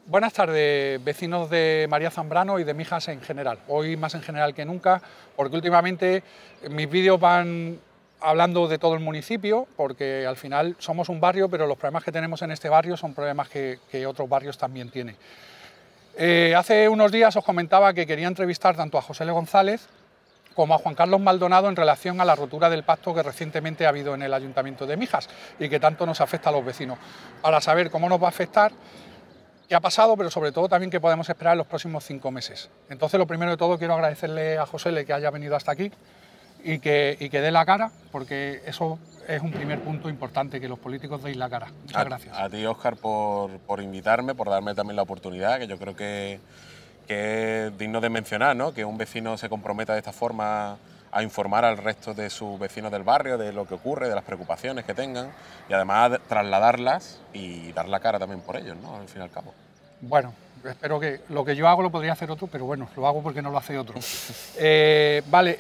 Buenas tardes, vecinos de María Zambrano y de Mijas en general. Hoy más en general que nunca, porque últimamente mis vídeos van hablando de todo el municipio, porque al final somos un barrio, pero los problemas que tenemos en este barrio son problemas que otros barrios también tienen. Hace unos días os comentaba que quería entrevistar tanto a José L. González como a Juan Carlos Maldonado en relación a la rotura del pacto que recientemente ha habido en el Ayuntamiento de Mijas y que tanto nos afecta a los vecinos, para saber cómo nos va a afectar, qué ha pasado, pero sobre todo también qué podemos esperar en los próximos 5 meses. Entonces, lo primero de todo, quiero agradecerle a José L. que haya venido hasta aquí y que dé la cara, porque eso es un primer punto importante, que los políticos deis la cara. Muchas gracias. A ti, Óscar, por invitarme, por darme también la oportunidad, que yo creo que es digno de mencionar, ¿no? Que un vecino se comprometa de esta forma a informar al resto de sus vecinos del barrio de lo que ocurre, de las preocupaciones que tengan y además trasladarlas y dar la cara también por ellos, ¿no? Al fin y al cabo. Bueno, espero que lo que yo hago lo podría hacer otro, pero bueno, lo hago porque no lo hace otro. Vale,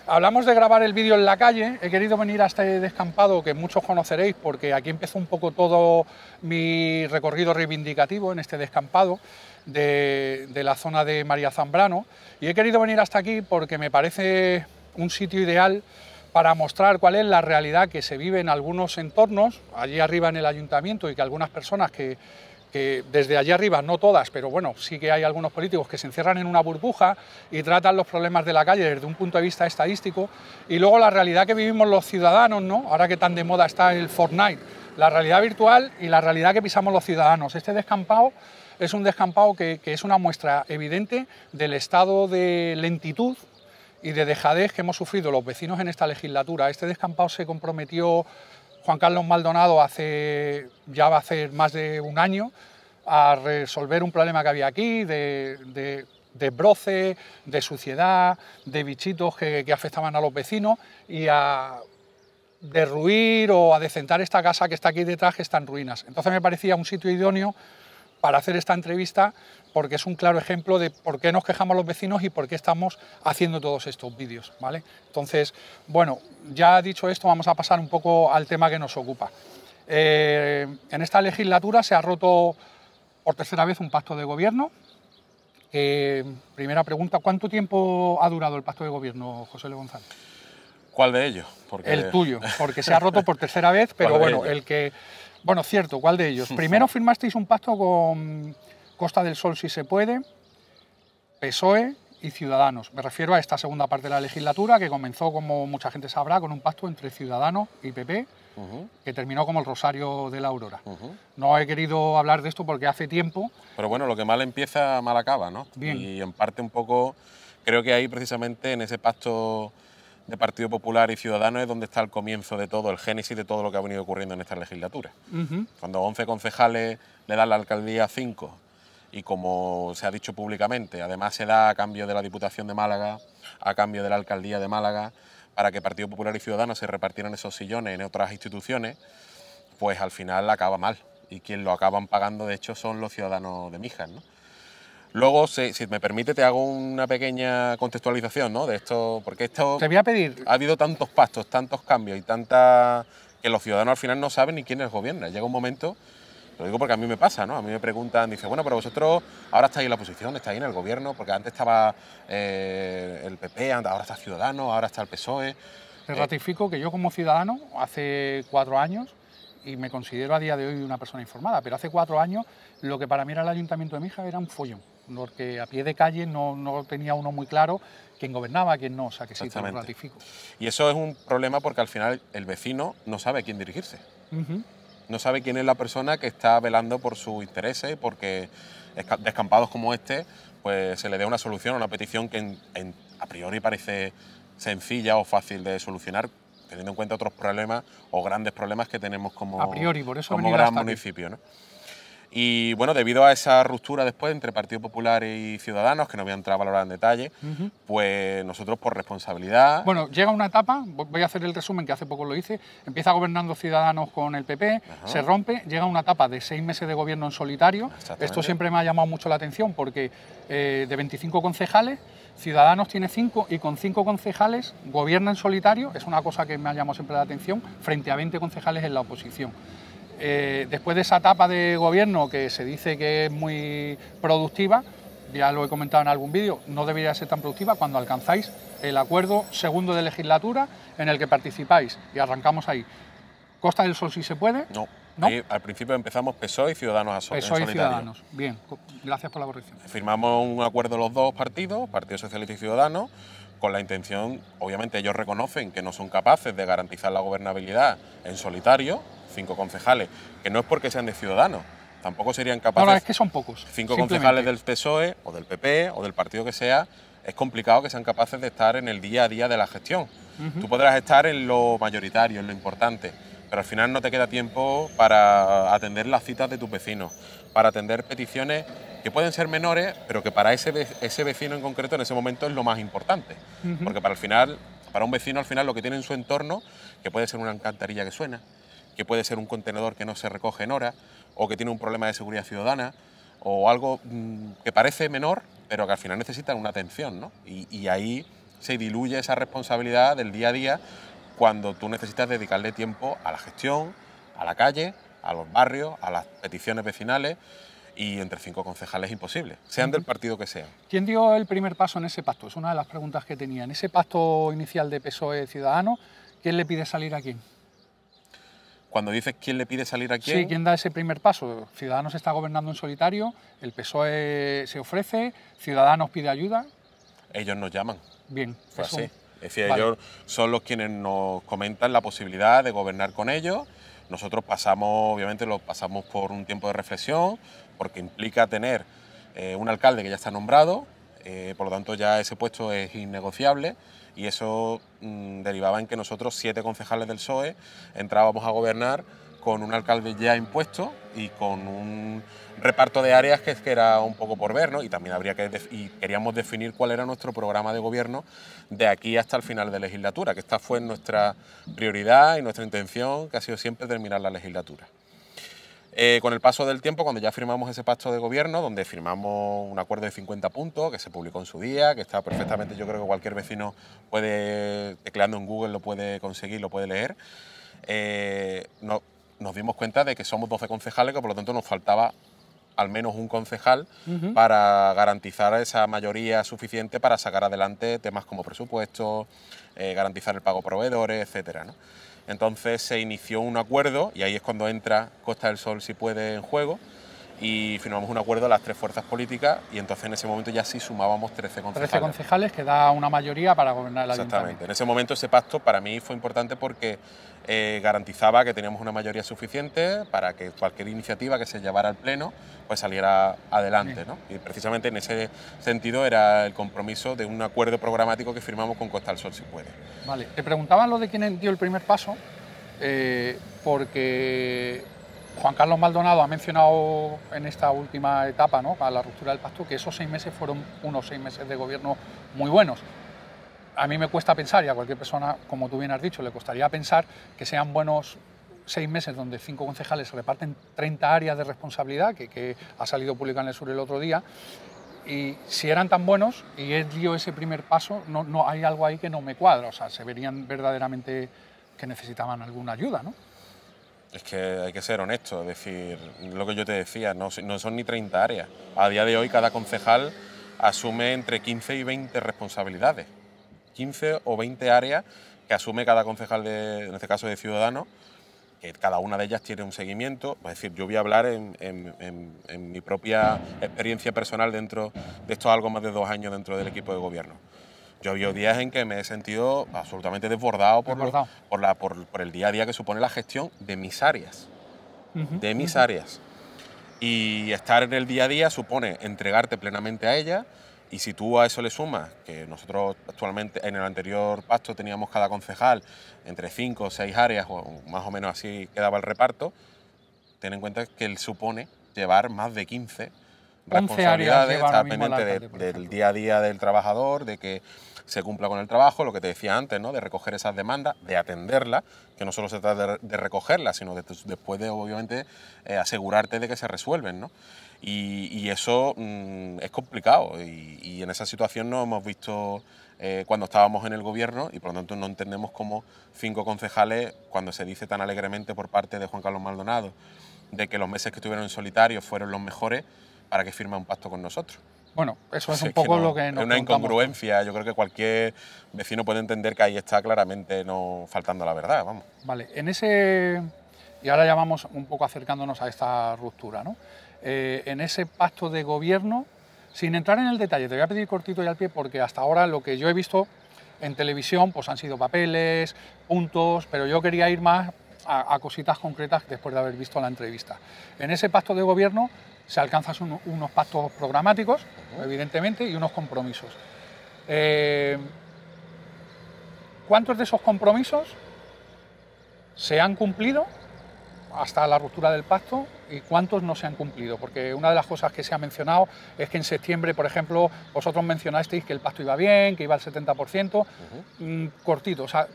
hablamos de grabar el vídeo en la calle, he querido venir a este descampado que muchos conoceréis porque aquí empezó un poco todo mi recorrido reivindicativo en este descampado de la zona de María Zambrano, y he querido venir hasta aquí porque me parece un sitio ideal para mostrar cuál es la realidad que se vive en algunos entornos, allí arriba en el ayuntamiento, y que algunas personas que desde allí arriba, no todas, pero bueno, sí que hay algunos políticos que se encierran en una burbuja y tratan los problemas de la calle desde un punto de vista estadístico, y luego la realidad que vivimos los ciudadanos, ¿no? Ahora que tan de moda está el Fortnite, la realidad virtual y la realidad que pisamos los ciudadanos. Este descampado es un descampado que es una muestra evidente del estado de lentitud y de dejadez que hemos sufrido los vecinos en esta legislatura. Este descampado se comprometió Juan Carlos Maldonado ya va a hacer más de un año a resolver un problema que había aquí de broce, de suciedad, de bichitos que afectaban a los vecinos, y a derruir o a decentar esta casa que está aquí detrás, que está en ruinas. Entonces me parecía un sitio idóneo para hacer esta entrevista, porque es un claro ejemplo de por qué nos quejamos los vecinos y por qué estamos haciendo todos estos vídeos, ¿vale? Entonces, bueno, ya dicho esto, vamos a pasar un poco al tema que nos ocupa. En esta legislatura se ha roto por tercera vez un pacto de gobierno. Primera pregunta, ¿cuánto tiempo ha durado el pacto de gobierno, José L. González? ¿Cuál de ellos? El tuyo, porque se ha roto por tercera vez, pero bueno, el que... Bueno, cierto, ¿cuál de ellos? Primero firmasteis un pacto con Costa del Sol, si se puede, PSOE y Ciudadanos. Me refiero a esta segunda parte de la legislatura, que comenzó, como mucha gente sabrá, con un pacto entre Ciudadanos y PP, que terminó como el Rosario de la Aurora. No he querido hablar de esto porque hace tiempo... Pero bueno, lo que mal empieza, mal acaba, ¿no? Bien. Y en parte un poco, creo que ahí precisamente en ese pacto de Partido Popular y Ciudadanos es donde está el comienzo de todo, el génesis de todo lo que ha venido ocurriendo en esta legislatura. Cuando 11 concejales le dan la alcaldía a 5, y como se ha dicho públicamente, además se da a cambio de la Diputación de Málaga, a cambio de la Alcaldía de Málaga, para que Partido Popular y Ciudadanos se repartieran esos sillones en otras instituciones, pues al final acaba mal. Y quien lo acaban pagando, de hecho, son los ciudadanos de Mijas, ¿no? Luego, si me permite, te hago una pequeña contextualización, ¿no? De esto, porque esto... Te voy a pedir... Ha habido tantos pactos, tantos cambios y que los ciudadanos al final no saben ni quiénes gobiernan. Llega un momento, lo digo porque a mí me pasa, ¿no? A mí me preguntan, dice, bueno, pero vosotros ahora estáis en la oposición, estáis en el gobierno, porque antes estaba el PP, ahora está Ciudadanos, ahora está el PSOE. Te ratifico que yo como ciudadano, hace 4 años, y me considero a día de hoy una persona informada, pero hace 4 años lo que para mí era el Ayuntamiento de Mijas era un follón, porque a pie de calle no tenía uno muy claro quién gobernaba, quién no, o sea que sí, te lo ratifico. Y eso es un problema porque al final el vecino no sabe a quién dirigirse. No sabe quién es la persona que está velando por sus intereses, porque descampados como este, pues se le dé una solución a una petición que a priori parece sencilla o fácil de solucionar, teniendo en cuenta otros problemas o grandes problemas que tenemos como, a priori, por eso como gran municipio, ¿no? Y bueno, debido a esa ruptura después entre Partido Popular y Ciudadanos, que no voy a entrar a valorar en detalle, pues nosotros por responsabilidad... Bueno, llega una etapa, voy a hacer el resumen que hace poco lo hice, empieza gobernando Ciudadanos con el PP, se rompe, llega una etapa de 6 meses de gobierno en solitario. Esto siempre me ha llamado mucho la atención porque de 25 concejales, Ciudadanos tiene 5 y con 5 concejales gobierna en solitario, es una cosa que me ha llamado siempre la atención, frente a 20 concejales en la oposición. después de esa etapa de gobierno que se dice que es muy productiva, ya lo he comentado en algún vídeo, no debería ser tan productiva cuando alcanzáis el acuerdo segundo de legislatura en el que participáis, y arrancamos ahí. ¿Costa del Sol si se puede? No. ¿No? Ahí, al principio empezamos PSOE y Ciudadanos en PSOE y solitario. Ciudadanos. Bien, gracias por la corrección. Firmamos un acuerdo los dos partidos, Partido Socialista y Ciudadanos, con la intención, obviamente ellos reconocen que no son capaces de garantizar la gobernabilidad en solitario, 5 concejales, que no es porque sean de Ciudadanos, tampoco serían capaces... No, es que son pocos. 5 concejales del PSOE o del PP o del partido que sea, es complicado que sean capaces de estar en el día a día de la gestión. Tú podrás estar en lo mayoritario, en lo importante, pero al final no te queda tiempo para atender las citas de tus vecinos, para atender peticiones que pueden ser menores, pero que para ese vecino en concreto en ese momento es lo más importante. Porque para un vecino al final lo que tiene en su entorno, que puede ser una alcantarilla que suena, que puede ser un contenedor que no se recoge en hora, o que tiene un problema de seguridad ciudadana, o algo que parece menor, pero que al final necesita una atención, ¿no? Y ahí se diluye esa responsabilidad del día a día cuando tú necesitas dedicarle tiempo a la gestión, a la calle, a los barrios, a las peticiones vecinales, y entre 5 concejales es imposible, sean del partido que sean. ¿Quién dio el primer paso en ese pacto? Es una de las preguntas que tenía. En ese pacto inicial de PSOE-Ciudadanos, ¿quién le pide salir a quién? Cuando dices quién le pide salir a quién... Sí, ¿quién da ese primer paso? Ciudadanos está gobernando en solitario, el PSOE se ofrece, Ciudadanos pide ayuda. Ellos nos llaman. Bien, fue así. Es decir, vale. Ellos son los quienes nos comentan la posibilidad de gobernar con ellos. Nosotros pasamos, obviamente, lo pasamos por un tiempo de reflexión, porque implica tener un alcalde que ya está nombrado, por lo tanto ya ese puesto es innegociable, y eso derivaba en que nosotros, 7 concejales del PSOE, entrábamos a gobernar con un alcalde ya impuesto y con un reparto de áreas que era un poco por ver, ¿no? Y también queríamos definir cuál era nuestro programa de gobierno de aquí hasta el final de legislatura, que esta fue nuestra prioridad y nuestra intención, que ha sido siempre terminar la legislatura. Con el paso del tiempo, cuando ya firmamos ese pacto de gobierno, donde firmamos un acuerdo de 50 puntos, que se publicó en su día, que está perfectamente, yo creo que cualquier vecino puede, tecleando en Google, lo puede conseguir, lo puede leer, nos dimos cuenta de que somos 12 concejales, que por lo tanto nos faltaba al menos un concejal para garantizar esa mayoría suficiente para sacar adelante temas como presupuestos, garantizar el pago a proveedores, etcétera, ¿no? Entonces se inició un acuerdo, y ahí es cuando entra Costa del Sol si puede en juego, y firmamos un acuerdo a las 3 fuerzas políticas, y entonces en ese momento ya sí sumábamos 13 concejales. 13 concejales que da una mayoría para gobernar el Exactamente. ayuntamiento. En ese momento ese pacto para mí fue importante porque garantizaba que teníamos una mayoría suficiente para que cualquier iniciativa que se llevara al Pleno pues saliera adelante, ¿no? Y precisamente en ese sentido era el compromiso de un acuerdo programático que firmamos con Costa del Sol si puede. Vale, te preguntaban lo de quién dio el primer paso, porque Juan Carlos Maldonado ha mencionado en esta última etapa, ¿no?, a la ruptura del pacto, que esos 6 meses fueron unos 6 meses de gobierno muy buenos. A mí me cuesta pensar, y a cualquier persona, como tú bien has dicho, le costaría pensar que sean buenos 6 meses donde 5 concejales se reparten 30 áreas de responsabilidad, que ha salido publicado en el Sur el otro día, y si eran tan buenos y él dio ese primer paso, no hay algo ahí que no me cuadra, o sea, se verían verdaderamente que necesitaban alguna ayuda, ¿no? Es que hay que ser honesto, es decir, lo que yo te decía, no son ni 30 áreas. A día de hoy cada concejal asume entre 15 y 20 responsabilidades. 15 o 20 áreas que asume cada concejal, en este caso de Ciudadanos, que cada una de ellas tiene un seguimiento. Es decir, yo voy a hablar en mi propia experiencia personal dentro de estos algo más de 2 años dentro del equipo de gobierno. Yo ha habido días en que me he sentido absolutamente desbordado por el día a día que supone la gestión de mis áreas. De mis áreas. Y estar en el día a día supone entregarte plenamente a ella, y si tú a eso le sumas que nosotros actualmente en el anterior pacto teníamos cada concejal entre 5 o 6 áreas, o más o menos así quedaba el reparto, ten en cuenta que él supone llevar más de 15 responsabilidades, lleva está ahora mismo el pendiente alcalde, del día a día del trabajador, de que se cumpla con el trabajo, lo que te decía antes, ¿no? De recoger esas demandas, de atenderlas, que no solo se trata de recogerlas, sino después de, obviamente, asegurarte de que se resuelven, ¿no? Y eso es complicado y en esa situación nos hemos visto cuando estábamos en el gobierno y por lo tanto no entendemos cómo 5 concejales, cuando se dice tan alegremente por parte de Juan Carlos Maldonado de que los meses que estuvieron en solitario fueron los mejores, para que firma un pacto con nosotros. Bueno, eso es un poco lo que nos es una preguntamos incongruencia, todos. yo creo que cualquier vecino puede entender que ahí está claramente no faltando la verdad, vamos. Vale, en ese... Y ahora ya vamos un poco acercándonos a esta ruptura, ¿no? En ese pacto de gobierno, sin entrar en el detalle, te voy a pedir cortito y al pie, porque hasta ahora lo que yo he visto en televisión pues han sido papeles, puntos, pero yo quería ir más a cositas concretas después de haber visto la entrevista. En ese pacto de gobierno se alcanzan unos pactos programáticos, evidentemente, y unos compromisos. ¿Cuántos de esos compromisos se han cumplido hasta la ruptura del pacto y cuántos no se han cumplido? Porque una de las cosas que se ha mencionado es que en septiembre, por ejemplo, vosotros mencionasteis que el pacto iba bien, que iba al 70%, cortito. O sea,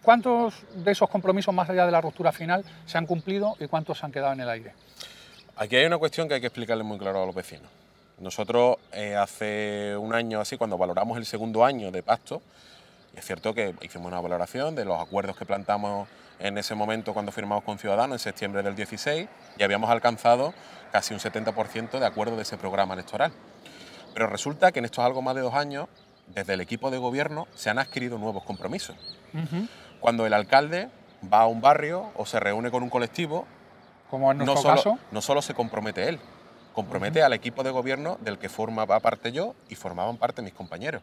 ¿cuántos de esos compromisos, más allá de la ruptura final, se han cumplido y cuántos se han quedado en el aire? Aquí hay una cuestión que hay que explicarle muy claro a los vecinos. Nosotros hace un año así, cuando valoramos el segundo año de pacto, y es cierto que hicimos una valoración de los acuerdos que plantamos en ese momento cuando firmamos con Ciudadanos en septiembre del 16 y habíamos alcanzado casi un 70% de acuerdo de ese programa electoral. Pero resulta que en estos algo más de 2 años, desde el equipo de gobierno, se han adquirido nuevos compromisos. Cuando el alcalde va a un barrio o se reúne con un colectivo, como en nuestro caso, no solo se compromete él, compromete al equipo de gobierno del que formaba parte yo y formaban parte mis compañeros.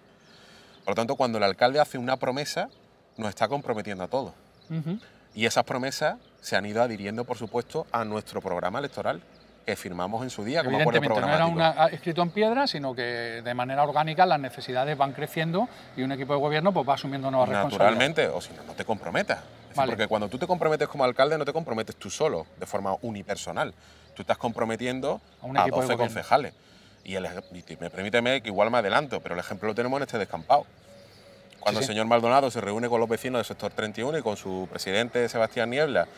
Por lo tanto, cuando el alcalde hace una promesa, nos está comprometiendo a todos. Y esas promesas se han ido adhiriendo, por supuesto, a nuestro programa electoral que firmamos en su día como acuerdo programático. No era escrito en piedra, sino que de manera orgánica las necesidades van creciendo y un equipo de gobierno pues va asumiendo nuevas responsabilidades. Naturalmente, o si no, no te comprometas. Vale. Porque cuando tú te comprometes como alcalde, no te comprometes tú solo, de forma unipersonal. Tú estás comprometiendo a 12 concejales. Y permíteme que igual me adelanto, pero el ejemplo lo tenemos en este descampado. Cuando el señor Maldonado se reúne con los vecinos del sector 31 y con su presidente Sebastián Niebla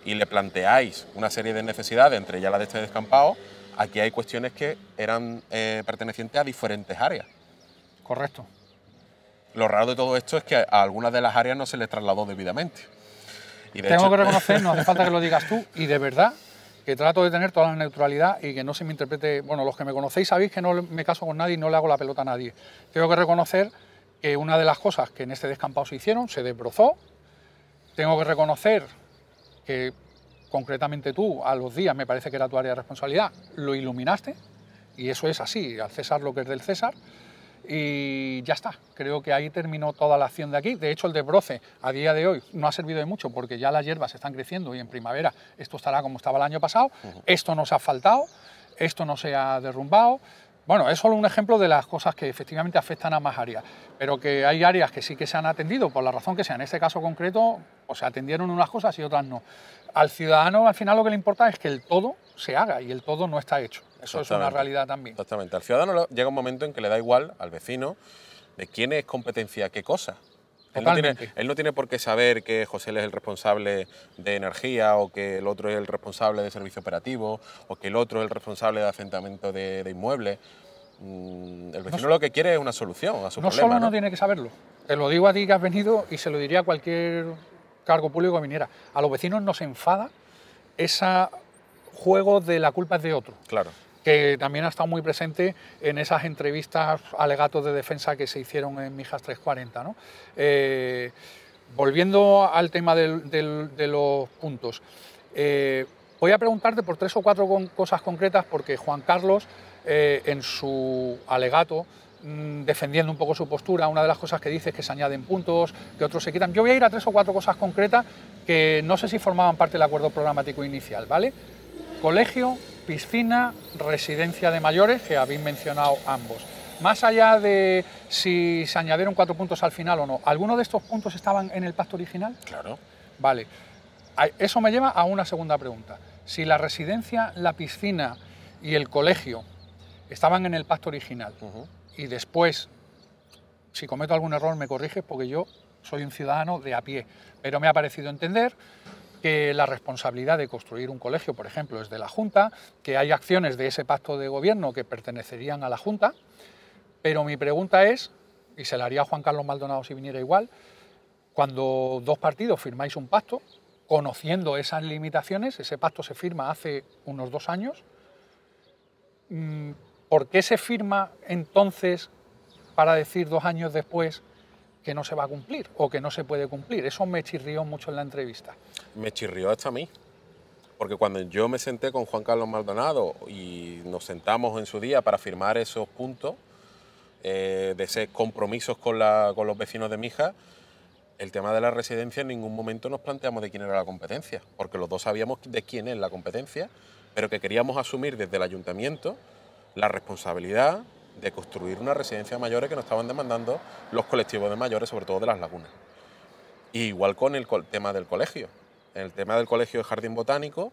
y le planteáis una serie de necesidades, entre ellas las de este descampado, aquí hay cuestiones que eran pertenecientes a diferentes áreas. Correcto. Lo raro de todo esto es que a algunas de las áreas no se les trasladó debidamente. Y Tengo que reconocer, no hace falta que lo digas tú, y de verdad que trato de tener toda la neutralidad y que no se me interprete... Bueno, los que me conocéis sabéis que no me caso con nadie y no le hago la pelota a nadie. Tengo que reconocer que una de las cosas que en este descampado se hicieron, se desbrozó. Tengo que reconocer que concretamente tú, a los días, me parece que era tu área de responsabilidad, lo iluminaste, y eso es así, al César lo que es del César, y ya está. Creo que ahí terminó toda la acción de aquí. De hecho, el desbroce a día de hoy no ha servido de mucho porque ya las hierbas están creciendo y en primavera esto estará como estaba el año pasado. Esto no se ha asfaltado, esto no se ha derrumbado. Bueno, es solo un ejemplo de las cosas que efectivamente afectan a más áreas, pero que hay áreas que sí que se han atendido, por la razón que sea. En este caso concreto, pues se atendieron unas cosas y otras no. Al ciudadano, al final, lo que le importa es que el todo se haga y el todo no está hecho. Eso es una realidad también. Exactamente. Al ciudadano llega un momento en que le da igual al vecino de quién es competencia qué cosa. Él no tiene por qué saber que José es el responsable de energía o que el otro es el responsable de servicio operativo o que el otro es el responsable de asentamiento de inmuebles. El vecino lo que quiere es una solución a su problema. No solo no tiene que saberlo. Te lo digo a ti que has venido y se lo diría a cualquier cargo público que viniera. A los vecinos nos enfada ese juego de la culpa es de otro. Claro. Que también ha estado muy presente en esas entrevistas alegatos de defensa que se hicieron en Mijas 340, ¿no? Volviendo al tema de los puntos, voy a preguntarte por 3 o 4 cosas concretas porque Juan Carlos, en su alegato, defendiendo un poco su postura, una de las cosas que dice es que se añaden puntos, que otros se quitan. Yo voy a ir a 3 o 4 cosas concretas que no sé si formaban parte del acuerdo programático inicial, ¿vale? Colegio, piscina, residencia de mayores, que habéis mencionado ambos. Más allá de si se añadieron 4 puntos al final o no, ¿alguno de estos puntos estaban en el pacto original? Claro. Vale. Eso me lleva a una segunda pregunta. Si la residencia, la piscina y el colegio estaban en el pacto original y después, si cometo algún error me corriges porque yo soy un ciudadano de a pie, pero me ha parecido entender que la responsabilidad de construir un colegio, por ejemplo, es de la Junta, que hay acciones de ese pacto de gobierno que pertenecerían a la Junta, pero mi pregunta es, y se la haría a Juan Carlos Maldonado si viniera igual, cuando dos partidos firmáis un pacto, conociendo esas limitaciones, ese pacto se firma hace unos 2 años, ¿por qué se firma entonces para decir 2 años después que no se va a cumplir o que no se puede cumplir? Eso me chirrió mucho en la entrevista. Me chirrió hasta a mí, porque cuando yo me senté con Juan Carlos Maldonado y nos sentamos en su día para firmar esos puntos, de esos compromisos con los vecinos de Mijas, el tema de la residencia en ningún momento nos planteamos de quién era la competencia, porque los dos sabíamos de quién es la competencia, pero que queríamos asumir desde el ayuntamiento la responsabilidad de construir una residencia de mayores que nos estaban demandando los colectivos de mayores, sobre todo de Las Lagunas. Y igual con el tema del colegio. En el tema del colegio de Jardín Botánico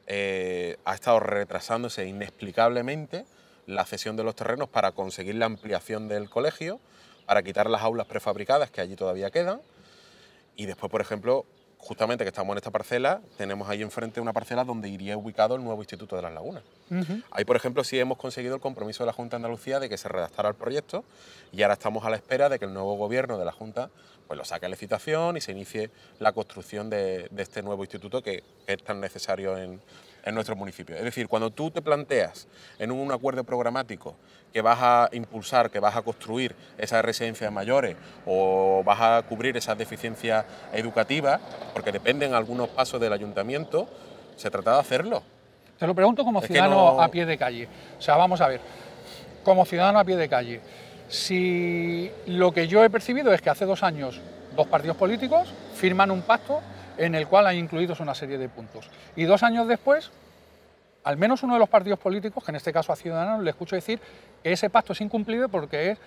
ha estado retrasándose inexplicablemente la cesión de los terrenos para conseguir la ampliación del colegio, para quitar las aulas prefabricadas que allí todavía quedan. Y después, por ejemplo, justamente que estamos en esta parcela, tenemos ahí enfrente una parcela donde iría ubicado el nuevo Instituto de Las Lagunas. Ahí, por ejemplo, sí hemos conseguido el compromiso de la Junta de Andalucía de que se redactara el proyecto y ahora estamos a la espera de que el nuevo gobierno de la Junta pues lo saque a licitación y se inicie la construcción de este nuevo instituto que es tan necesario en nuestro municipio. Es decir, cuando tú te planteas en un acuerdo programático que vas a impulsar, que vas a construir esa residencia de mayores o vas a cubrir esas deficiencias educativas, porque dependen algunos pasos del ayuntamiento, se trata de hacerlo. Te lo pregunto como ciudadano a pie de calle. O sea, vamos a ver, como ciudadano a pie de calle, si lo que yo he percibido es que hace 2 años 2 partidos políticos firman un pacto en el cual hay incluidos una serie de puntos. Y 2 años después, al menos uno de los partidos políticos, que en este caso a Ciudadanos, le escucho decir que ese pacto es incumplido porque es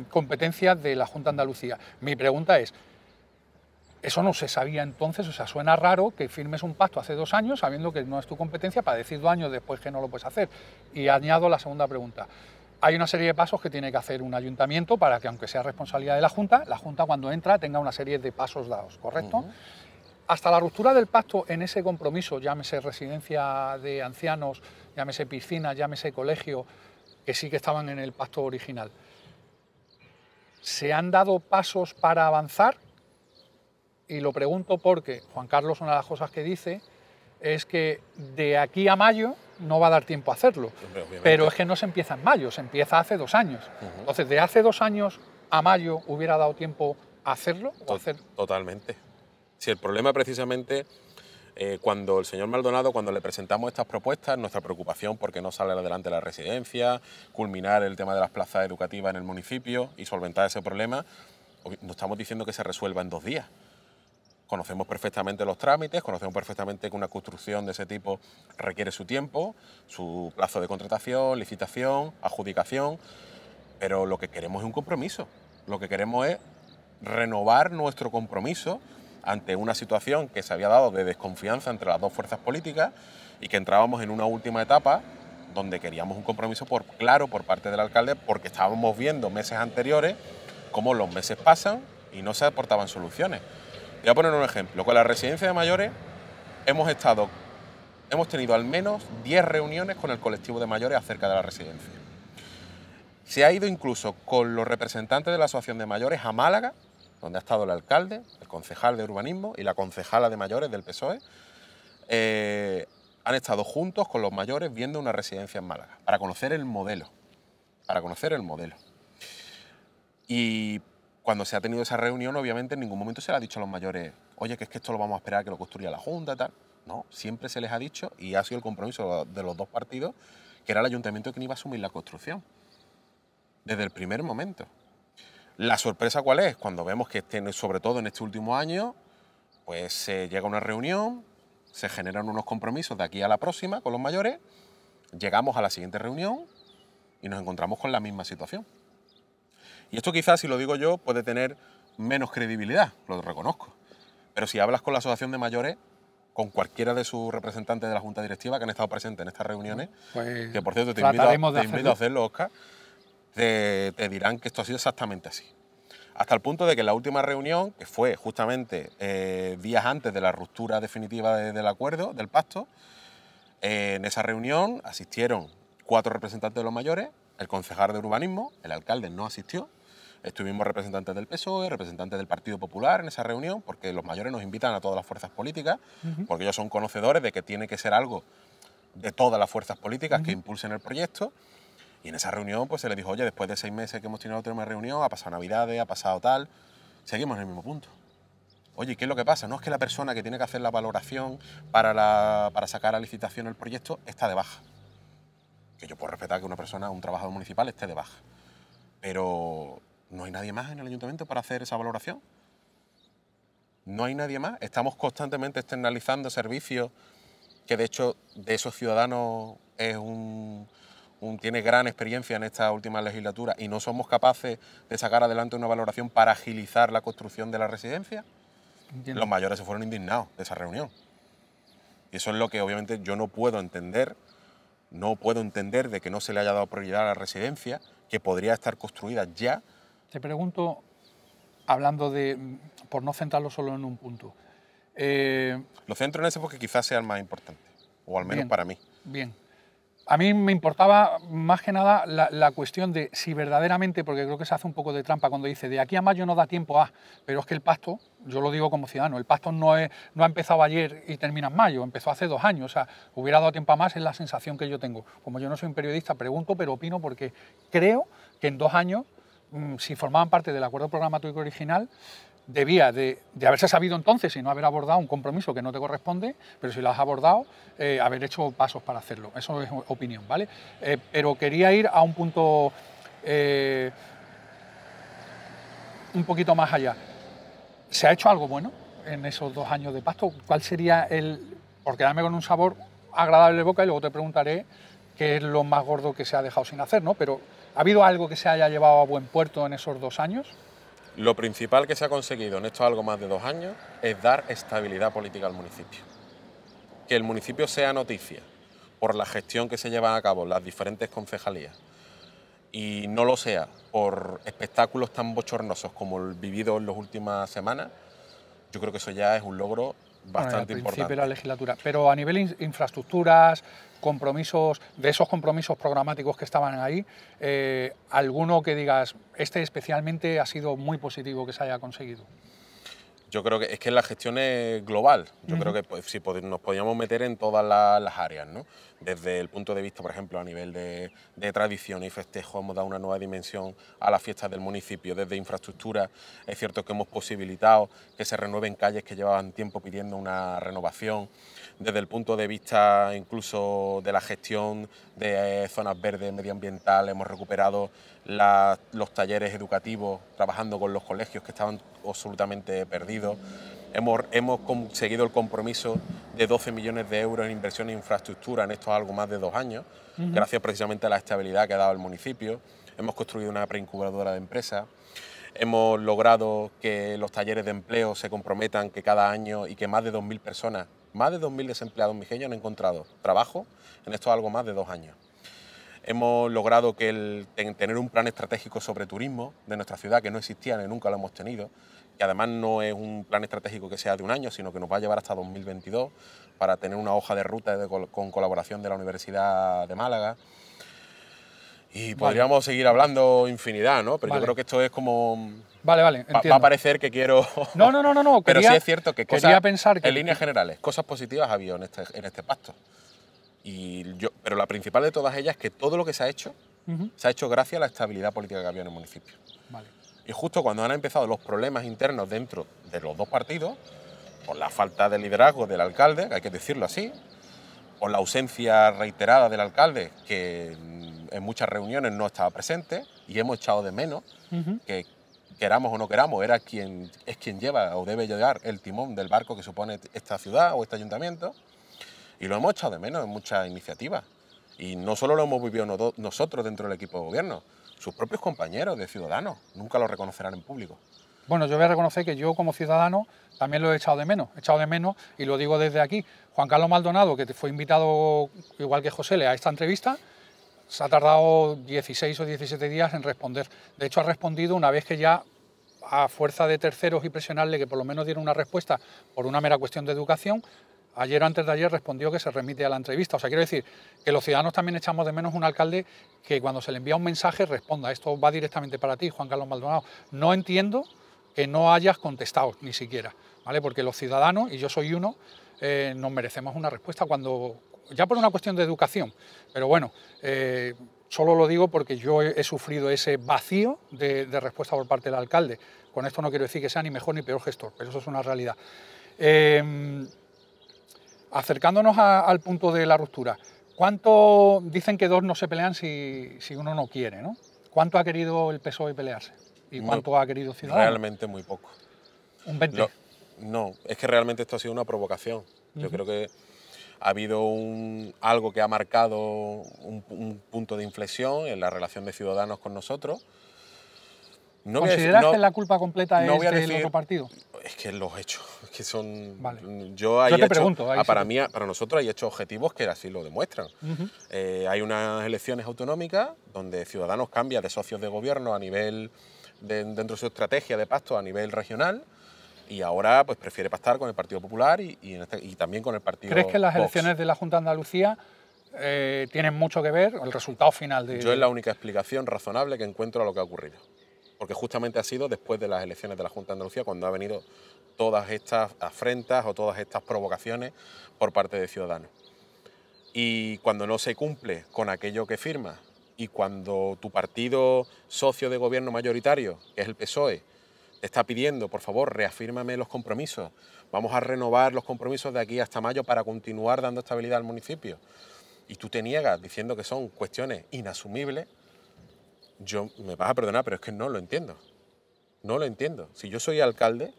competencia de la Junta de Andalucía. Mi pregunta es, ¿eso no se sabía entonces? O sea, suena raro que firmes un pacto hace 2 años sabiendo que no es tu competencia para decir 2 años después que no lo puedes hacer. Y añado la segunda pregunta. Hay una serie de pasos que tiene que hacer un ayuntamiento para que, aunque sea responsabilidad de la Junta cuando entra tenga una serie de pasos dados, ¿correcto? Hasta la ruptura del pacto en ese compromiso, llámese residencia de ancianos, llámese piscina, llámese colegio, que sí que estaban en el pacto original, ¿se han dado pasos para avanzar? Y lo pregunto porque Juan Carlos, una de las cosas que dice es que de aquí a mayo no va a dar tiempo a hacerlo, pero es que no se empieza en mayo, se empieza hace 2 años. Entonces, de hace 2 años a mayo hubiera dado tiempo a hacerlo. Totalmente. Si el problema precisamente, cuando el señor Maldonado, cuando le presentamos estas propuestas, nuestra preocupación porque no sale adelante la residencia, culminar el tema de las plazas educativas en el municipio y solventar ese problema, no estamos diciendo que se resuelva en 2 días. Conocemos perfectamente los trámites, conocemos perfectamente que una construcción de ese tipo requiere su tiempo, su plazo de contratación, licitación, adjudicación, pero lo que queremos es un compromiso. Lo que queremos es renovar nuestro compromiso ante una situación que se había dado de desconfianza entre las 2 fuerzas políticas y que entrábamos en una última etapa donde queríamos un compromiso claro por parte del alcalde, porque estábamos viendo meses anteriores cómo los meses pasan y no se aportaban soluciones. Voy a poner un ejemplo. Con la residencia de mayores hemos tenido al menos 10 reuniones con el colectivo de mayores acerca de la residencia. Se ha ido incluso con los representantes de la Asociación de Mayores a Málaga, donde ha estado el alcalde, el concejal de urbanismo y la concejala de mayores del PSOE. Han estado juntos con los mayores viendo una residencia en Málaga, para conocer el modelo. Y cuando se ha tenido esa reunión, obviamente en ningún momento se le ha dicho a los mayores, oye, que es que esto lo vamos a esperar a que lo construya la Junta y tal. No, siempre se les ha dicho, y ha sido el compromiso de los 2 partidos, que era el ayuntamiento quien iba a asumir la construcción. Desde el primer momento. La sorpresa, ¿cuál es? Cuando vemos que, sobre todo en este último año, pues se llega a una reunión, se generan unos compromisos de aquí a la próxima con los mayores, llegamos a la siguiente reunión y nos encontramos con la misma situación. Y esto quizás, si lo digo yo, puede tener menos credibilidad, lo reconozco. Pero si hablas con la Asociación de Mayores, con cualquiera de sus representantes de la Junta Directiva que han estado presentes en estas reuniones, Pues que por cierto te invito a hacerlo, Óscar, te dirán que esto ha sido exactamente así. Hasta el punto de que en la última reunión, que fue justamente días antes de la ruptura definitiva del acuerdo, del pacto, en esa reunión asistieron 4 representantes de los mayores, el concejal de urbanismo, el alcalde no asistió, estuvimos representantes del PSOE, representantes del Partido Popular en esa reunión, porque los mayores nos invitan a todas las fuerzas políticas, porque ellos son conocedores de que tiene que ser algo de todas las fuerzas políticas que impulsen el proyecto. Y en esa reunión pues se le dijo, oye, después de 6 meses que hemos tenido otra reunión, ha pasado Navidades, ha pasado tal, seguimos en el mismo punto. Oye, ¿qué es lo que pasa? No es que la persona que tiene que hacer la valoración para sacar a licitación el proyecto está de baja. Que yo puedo respetar que una persona, un trabajador municipal, esté de baja. Pero no hay nadie más en el ayuntamiento para hacer esa valoración. No hay nadie más. Estamos constantemente externalizando servicios que, de hecho, de esos ciudadanos tiene gran experiencia en esta última legislatura y no somos capaces de sacar adelante una valoración para agilizar la construcción de la residencia. Entiendo. Los mayores se fueron indignados de esa reunión. Y eso es lo que obviamente yo no puedo entender. No puedo entender de que no se le haya dado prioridad a la residencia, que podría estar construida ya. Te pregunto, hablando de, por no centrarlo solo en un punto. Lo centro en ese porque quizás sea el más importante, o al menos para mí. Bien. A mí me importaba más que nada la cuestión de si verdaderamente, porque creo que se hace un poco de trampa cuando dice de aquí a mayo no da tiempo a, pero es que el pacto, yo lo digo como ciudadano, el pacto no ha empezado ayer y termina en mayo, empezó hace 2 años, o sea, hubiera dado tiempo a más, es la sensación que yo tengo. Como yo no soy un periodista, pregunto, pero opino porque creo que en 2 años, si formaban parte del acuerdo programático original, debía de haberse sabido entonces y no haber abordado un compromiso que no te corresponde, pero si lo has abordado, haber hecho pasos para hacerlo. Eso es opinión, ¿vale? Pero quería ir a un punto un poquito más allá. ¿Se ha hecho algo bueno en esos 2 años de pacto? ¿Cuál sería por quedarme con un sabor agradable de boca y luego te preguntaré qué es lo más gordo que se ha dejado sin hacer, ¿no? Pero ¿ha habido algo que se haya llevado a buen puerto en esos 2 años? Lo principal que se ha conseguido en estos algo más de 2 años es dar estabilidad política al municipio. Que el municipio sea noticia por la gestión que se lleva a cabo en las diferentes concejalías y no lo sea por espectáculos tan bochornosos como el vivido en las últimas semanas, yo creo que eso ya es un logro bastante importante. Al principio de la legislatura, pero a nivel infraestructuras, compromisos, de esos compromisos programáticos que estaban ahí, alguno que digas, este especialmente ha sido muy positivo que se haya conseguido. Yo creo que es que la gestión es global. Yo creo que pues, nos podíamos meter en todas las áreas, ¿no? Desde el punto de vista, por ejemplo, a nivel de tradición y festejo, hemos dado una nueva dimensión a las fiestas del municipio. Desde infraestructura, es cierto que hemos posibilitado que se renueven calles que llevaban tiempo pidiendo una renovación. Desde el punto de vista incluso de la gestión de zonas verdes, medioambiental, hemos recuperado los talleres educativos, trabajando con los colegios que estaban absolutamente perdidos. Hemos conseguido el compromiso de 12 millones de euros en inversión en infraestructura en estos algo más de 2 años, gracias precisamente a la estabilidad que ha dado el municipio. Hemos construido una preincubadora de empresas. Hemos logrado que los talleres de empleo se comprometan que cada año y que más de 2.000 personas, más de 2.000 desempleados mijeños han encontrado trabajo en estos algo más de 2 años. Hemos logrado que tener un plan estratégico sobre turismo de nuestra ciudad, que no existía ni nunca lo hemos tenido, que además no es un plan estratégico que sea de 1 año, sino que nos va a llevar hasta 2022 para tener una hoja de ruta con colaboración de la Universidad de Málaga. Y podríamos seguir hablando infinidad, ¿no? Pero yo creo que esto es como... Vale, entiendo. Va a parecer que quiero... No. Pero sí es cierto que cosas, pensar que... en líneas generales, cosas positivas ha habido en este pacto. Pero la principal de todas ellas es que todo lo que se ha hecho gracias a la estabilidad política que había en el municipio. Vale. Y justo cuando han empezado los problemas internos dentro de los 2 partidos, por la falta de liderazgo del alcalde, que hay que decirlo así, por la ausencia reiterada del alcalde, que en muchas reuniones no estaba presente, y hemos echado de menos que, queramos o no queramos, es quien lleva o debe llevar el timón del barco que supone esta ciudad o este ayuntamiento, y lo hemos echado de menos en muchas iniciativas. Y no solo lo hemos vivido nosotros dentro del equipo de gobierno, sus propios compañeros de Ciudadanos nunca lo reconocerán en público. Bueno, yo voy a reconocer que yo como ciudadano también lo he echado de menos, y lo digo desde aquí. Juan Carlos Maldonado, que fue invitado, igual que José, a esta entrevista, se ha tardado 16 o 17 días en responder. De hecho, ha respondido una vez que ya, a fuerza de terceros y presionarle que por lo menos diera una respuesta por una mera cuestión de educación, ayer o antes de ayer respondió que se remite a la entrevista. O sea, quiero decir que los ciudadanos también echamos de menos un alcalde que cuando se le envía un mensaje responda. Esto va directamente para ti, Juan Carlos Maldonado. No entiendo que no hayas contestado ni siquiera, ¿vale? Porque los ciudadanos, y yo soy uno, nos merecemos una respuesta cuando, ya por una cuestión de educación, pero bueno, solo lo digo porque yo he sufrido ese vacío de respuesta por parte del alcalde. Con esto no quiero decir que sea ni mejor ni peor gestor, pero eso es una realidad. Acercándonos al punto de la ruptura, ¿cuánto dicen que dos no se pelean si uno no quiere, ¿no? ¿Cuánto ha querido el PSOE pelearse? ¿Y cuánto ha querido Ciudadanos? Realmente muy poco. ¿Un 20? No, es que realmente esto ha sido una provocación. Yo creo que ha habido algo que ha marcado un punto de inflexión en la relación de Ciudadanos con nosotros. ¿Consideras que la culpa completa es del otro partido? Es que los hechos, es que son... Vale. Yo te pregunto. Para nosotros hay hechos objetivos que así lo demuestran. Hay unas elecciones autonómicas donde Ciudadanos cambia de socios de gobierno a nivel, dentro de su estrategia de pacto a nivel regional, y ahora pues prefiere pactar con el Partido Popular y también con el Partido ¿Crees que las Vox. elecciones de la Junta de Andalucía tienen mucho que ver el resultado final de...? Yo es la única explicación razonable que encuentro a lo que ha ocurrido. Porque justamente ha sido después de las elecciones de la Junta de Andalucía cuando ha venido todas estas afrentas o todas estas provocaciones por parte de Ciudadanos. Y cuando no se cumple con aquello que firma y cuando tu partido socio de gobierno mayoritario, que es el PSOE, te está pidiendo, por favor, reafírmame los compromisos, vamos a renovar los compromisos de aquí hasta mayo para continuar dando estabilidad al municipio, y tú te niegas diciendo que son cuestiones inasumibles, yo me vas a perdonar, pero es que no lo entiendo. No lo entiendo. Si yo soy alcalde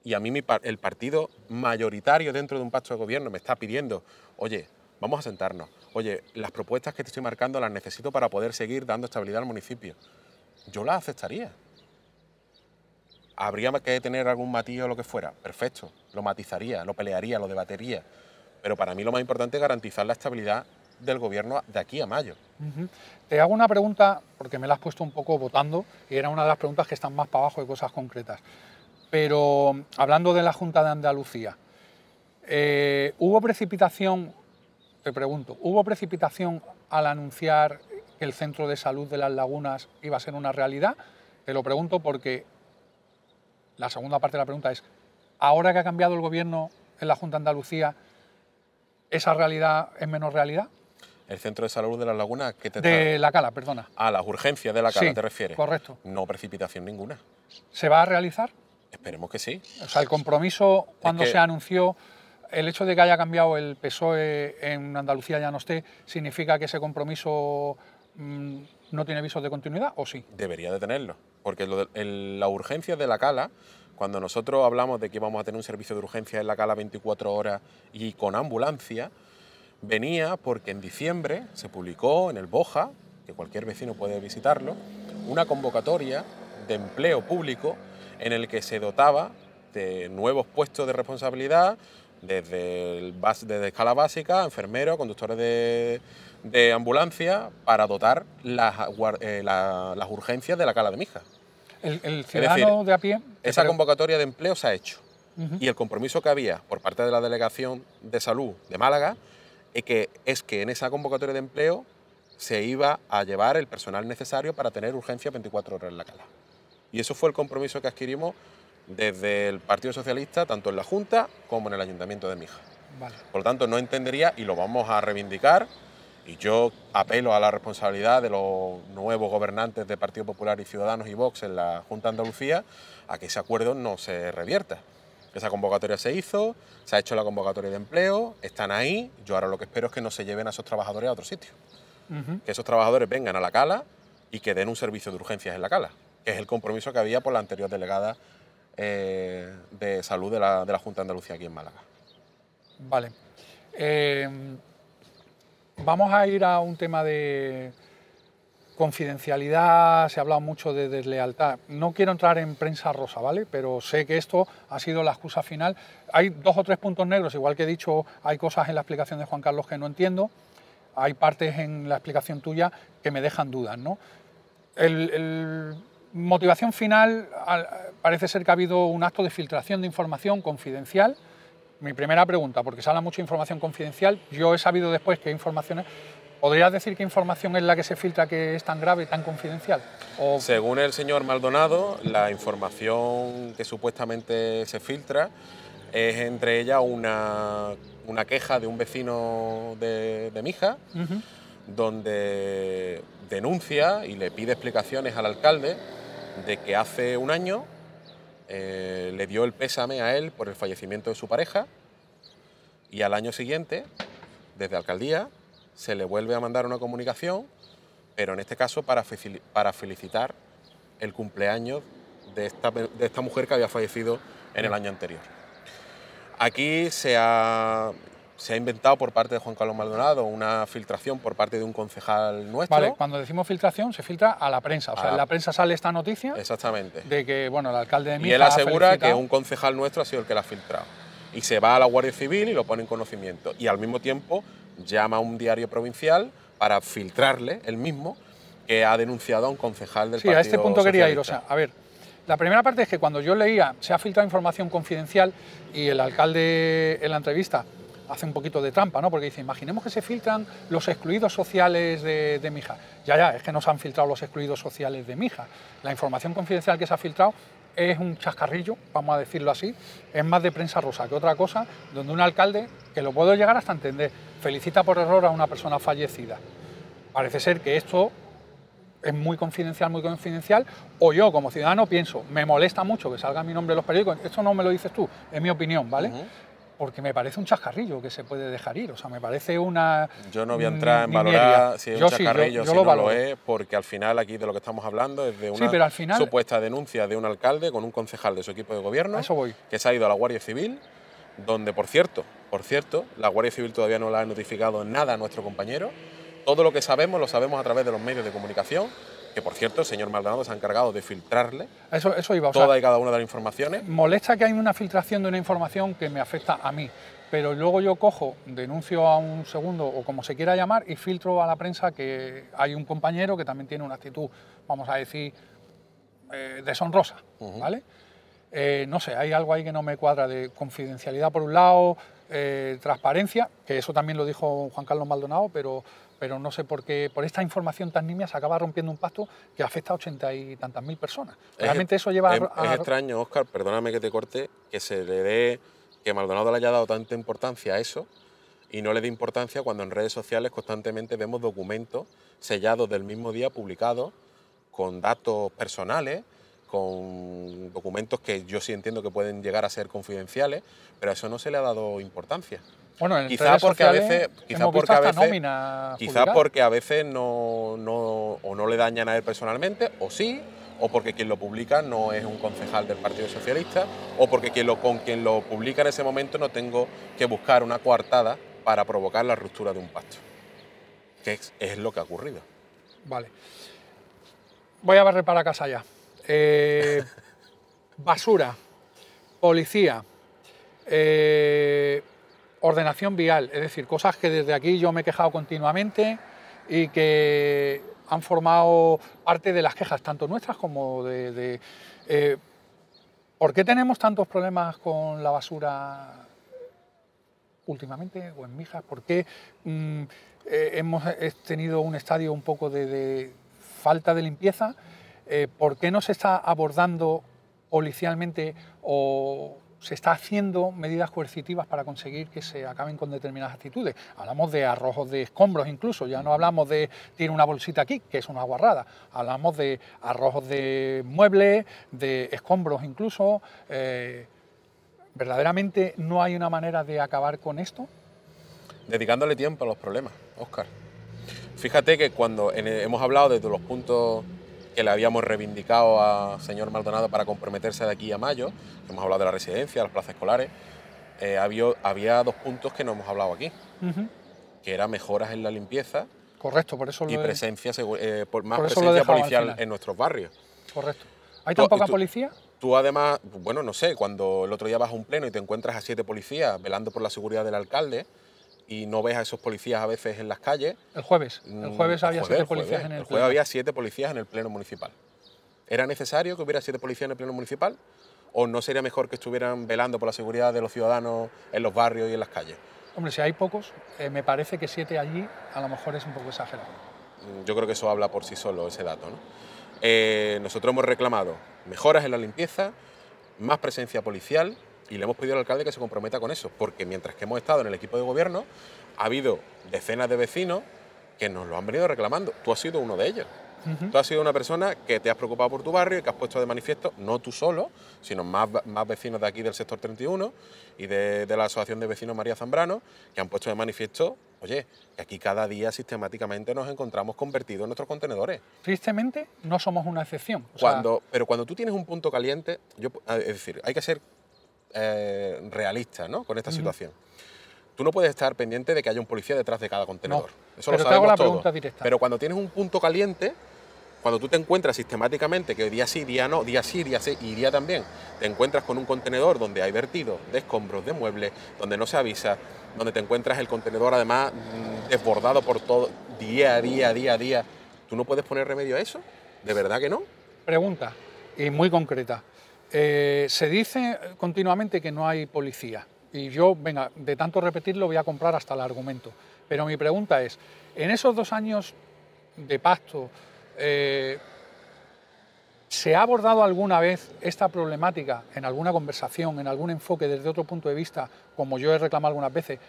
y a mí el partido mayoritario dentro de un pacto de gobierno me está pidiendo, oye, vamos a sentarnos, oye, las propuestas que te estoy marcando las necesito para poder seguir dando estabilidad al municipio, yo las aceptaría. ¿Habría que tener algún matiz o lo que fuera? Perfecto, lo matizaría, lo pelearía, lo debatería. Pero para mí lo más importante es garantizar la estabilidad del gobierno de aquí a mayo. Te hago una pregunta, porque me la has puesto un poco votando, y era una de las preguntas que están más para abajo de cosas concretas. Pero hablando de la Junta de Andalucía, ¿hubo precipitación, te pregunto, ¿hubo precipitación al anunciar que el centro de salud de Las Lagunas iba a ser una realidad? Te lo pregunto porque la segunda parte de la pregunta es, ahora que ha cambiado el gobierno en la Junta de Andalucía, ¿esa realidad es menos realidad? ¿El centro de salud de Las Lagunas? ¿Qué te de La Cala, perdona. A las urgencias de La Cala, sí, ¿te refieres? Correcto. No precipitación ninguna. ¿Se va a realizar? Esperemos que sí. O sea, el compromiso cuando se anunció, el hecho de que haya cambiado el PSOE en Andalucía ya no esté, ¿significa que ese compromiso no tiene visos de continuidad o sí? Debería de tenerlo, porque la urgencia de La Cala, cuando nosotros hablamos de que íbamos a tener un servicio de urgencia en La Cala 24 horas y con ambulancia, venía porque en diciembre se publicó en el BOJA, que cualquier vecino puede visitarlo, una convocatoria de empleo público en el que se dotaba de nuevos puestos de responsabilidad desde escala básica, enfermeros, conductores de ambulancia, para dotar las urgencias de La Cala de Mija. El ciudadano de a pie... Esa convocatoria de empleo se ha hecho. Y el compromiso que había por parte de la Delegación de Salud de Málaga es que en esa convocatoria de empleo se iba a llevar el personal necesario para tener urgencia 24 horas en La Cala. Y eso fue el compromiso que adquirimos desde el Partido Socialista, tanto en la Junta como en el Ayuntamiento de Mija. Vale. Por lo tanto, no entendería, y lo vamos a reivindicar, y yo apelo a la responsabilidad de los nuevos gobernantes de Partido Popular y Ciudadanos y Vox en la Junta de Andalucía, a que ese acuerdo no se revierta. Esa convocatoria se hizo, se ha hecho la convocatoria de empleo, están ahí. Yo ahora lo que espero es que no se lleven a esos trabajadores a otro sitio. Que esos trabajadores vengan a La Cala y que den un servicio de urgencias en La Cala, que es el compromiso que había por la anterior delegada de salud de la Junta de Andalucía aquí en Málaga. Vale. Vamos a ir a un tema de Confidencialidad, se ha hablado mucho de deslealtad. No quiero entrar en prensa rosa, ¿vale? Pero sé que esto ha sido la excusa final. Hay 2 o 3 puntos negros, igual que he dicho, hay cosas en la explicación de Juan Carlos que no entiendo, hay partes en la explicación tuya que me dejan dudas, ¿no? Motivación final, parece ser que ha habido un acto de filtración de información confidencial. Mi primera pregunta, porque se habla mucho de información confidencial, yo he sabido después qué informaciones. ¿Podrías decir qué información es la que se filtra que es tan grave, tan confidencial? ¿O... Según el señor Maldonado, la información que supuestamente se filtra es entre ellas una queja de un vecino de Mijas, donde denuncia y le pide explicaciones al alcalde de que hace un año le dio el pésame a él por el fallecimiento de su pareja y al año siguiente, desde alcaldía, se le vuelve a mandar una comunicación, pero en este caso para felicitar el cumpleaños de esta mujer que había fallecido en el año anterior. Aquí se ha inventado por parte de Juan Carlos Maldonado una filtración por parte de un concejal nuestro. Vale, cuando decimos filtración se filtra a la prensa, o sea, en la prensa sale esta noticia. Exactamente. De que, bueno, el alcalde de Mijas y él asegura que un concejal nuestro ha sido el que la ha filtrado. Y se va a la Guardia Civil y lo pone en conocimiento. Y al mismo tiempo llama a un diario provincial para filtrarle el mismo que ha denunciado a un concejal del Partido Socialista. Sí, a este punto quería ir. O Socialista. sea, a ver, la primera parte es que cuando yo leía se ha filtrado información confidencial y el alcalde en la entrevista hace un poquito de trampa, ¿no? Porque dice, imaginemos que se filtran los excluidos sociales de Mijas. Ya, es que no se han filtrado los excluidos sociales de Mijas. La información confidencial que se ha filtrado es un chascarrillo, vamos a decirlo así, es más de prensa rosa que otra cosa, donde un alcalde, que lo puedo llegar hasta entender, felicita por error a una persona fallecida. Parece ser que esto es muy confidencial, o yo como ciudadano pienso, me molesta mucho que salga mi nombre en los periódicos, esto no me lo dices tú, es mi opinión, ¿vale? Porque me parece un chascarrillo que se puede dejar ir, o sea, me parece una... Yo no voy a entrar en valorar si es un chascarrillo, si no lo es, porque al final aquí de lo que estamos hablando es de una supuesta denuncia de un alcalde con un concejal de su equipo de gobierno que se ha ido a la Guardia Civil, donde, por cierto, la Guardia Civil todavía no le ha notificado nada a nuestro compañero. Todo lo que sabemos lo sabemos a través de los medios de comunicación, que por cierto el señor Maldonado se ha encargado de filtrarle eso iba, toda y cada una de las informaciones. Molesta que hay una filtración de una información que me afecta a mí, pero luego yo cojo, denuncio a un segundo o como se quiera llamar y filtro a la prensa que hay un compañero que también tiene una actitud, vamos a decir, deshonrosa, ¿vale? No sé, hay algo ahí que no me cuadra de confidencialidad por un lado, transparencia, que eso también lo dijo Juan Carlos Maldonado, pero no sé por qué, por esta información tan nimia se acaba rompiendo un pacto que afecta a 80 y tantas mil personas. Realmente eso lleva a... Es extraño, Óscar, perdóname que te corte, que Maldonado le haya dado tanta importancia a eso y no le dé importancia cuando en redes sociales constantemente vemos documentos sellados del mismo día publicados con datos personales, con documentos que yo sí entiendo que pueden llegar a ser confidenciales, pero a eso no se le ha dado importancia. Bueno, en quizá porque a veces no le dañan a él personalmente, o sí, o porque quien lo publica no es un concejal del Partido Socialista, o porque con quien lo publica en ese momento no tengo que buscar una coartada para provocar la ruptura de un pacto, que es lo que ha ocurrido. Vale. Voy a barrer para casa ya. Basura, policía, ordenación vial, es decir, cosas que desde aquí yo me he quejado continuamente y que han formado parte de las quejas, tanto nuestras como ¿por qué tenemos tantos problemas con la basura últimamente o en Mijas? ¿Por qué hemos tenido un estadio un poco de falta de limpieza? ¿Por qué no se está abordando policialmente o se está haciendo medidas coercitivas para conseguir que se acaben con determinadas actitudes? Hablamos de arrojos de escombros incluso, ya no hablamos de tirar una bolsita aquí, que es una guarrada, hablamos de arrojos de muebles, de escombros incluso. ¿Verdaderamente no hay una manera de acabar con esto? Dedicándole tiempo a los problemas, Óscar. Fíjate que cuando hemos hablado de los puntos que le habíamos reivindicado al señor Maldonado para comprometerse de aquí a mayo, hemos hablado de la residencia, las plazas escolares, había 2 puntos que no hemos hablado aquí, que eran mejoras en la limpieza Correcto, por eso y lo presencia, más por eso lo he presencia dejado al policial final. en nuestros barrios. Correcto. ¿Hay tan poca policía? Tú además, bueno, no sé, cuando el otro día vas a un pleno y te encuentras a 7 policías velando por la seguridad del alcalde y no ves a esos policías a veces en las calles. El jueves había 7 policías en el El jueves pleno. había 7 policías en el pleno municipal. ¿Era necesario que hubiera 7 policías en el pleno municipal? ¿O no sería mejor que estuvieran velando por la seguridad de los ciudadanos en los barrios y en las calles? Hombre, si hay pocos, me parece que 7 allí a lo mejor es un poco exagerado. Yo creo que eso habla por sí solo, ese dato, ¿no? Nosotros hemos reclamado mejoras en la limpieza, más presencia policial y le hemos pedido al alcalde que se comprometa con eso, porque mientras que hemos estado en el equipo de gobierno, ha habido decenas de vecinos que nos lo han venido reclamando. Tú has sido uno de ellos. Tú has sido una persona que te has preocupado por tu barrio y que has puesto de manifiesto, no tú solo, sino más vecinos de aquí del sector 31 y de la Asociación de Vecinos María Zambrano, que han puesto de manifiesto, oye, que aquí cada día sistemáticamente nos encontramos convertidos en nuestros contenedores. Tristemente, no somos una excepción. Pero cuando tú tienes un punto caliente, es decir, hay que ser realista, ¿no?, con esta situación. Tú no puedes estar pendiente de que haya un policía detrás de cada contenedor. No, eso lo sabemos te hago la todos. pregunta directa. Pero cuando tienes un punto caliente, cuando tú te encuentras sistemáticamente que día sí, día no, día sí, día sí y día también, te encuentras con un contenedor donde hay vertido de escombros, de muebles, donde no se avisa, donde te encuentras el contenedor además desbordado por todo, día a día, ¿tú no puedes poner remedio a eso? ¿De verdad que no? Pregunta, y muy concreta. Se dice continuamente que no hay policía. Y yo, venga, de tanto repetirlo voy a comprar hasta el argumento. Pero mi pregunta es, en esos 2 años de pacto, ¿se ha abordado alguna vez esta problemática en alguna conversación, en algún enfoque desde otro punto de vista, como yo he reclamado algunas veces,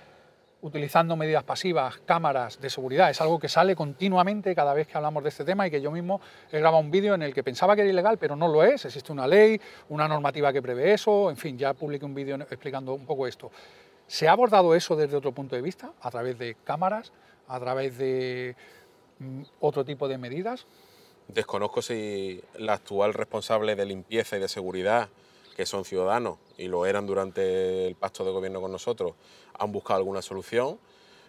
utilizando medidas pasivas, cámaras de seguridad? Es algo que sale continuamente cada vez que hablamos de este tema y que yo mismo he grabado un vídeo en el que pensaba que era ilegal, pero no lo es. Existe una ley, una normativa que prevé eso, en fin, ya publiqué un vídeo explicando un poco esto. ¿Se ha abordado eso desde otro punto de vista, a través de cámaras, a través de otro tipo de medidas? Desconozco si la actual responsable de limpieza y de seguridad, que son ciudadanos y lo eran durante el pacto de gobierno con nosotros, han buscado alguna solución,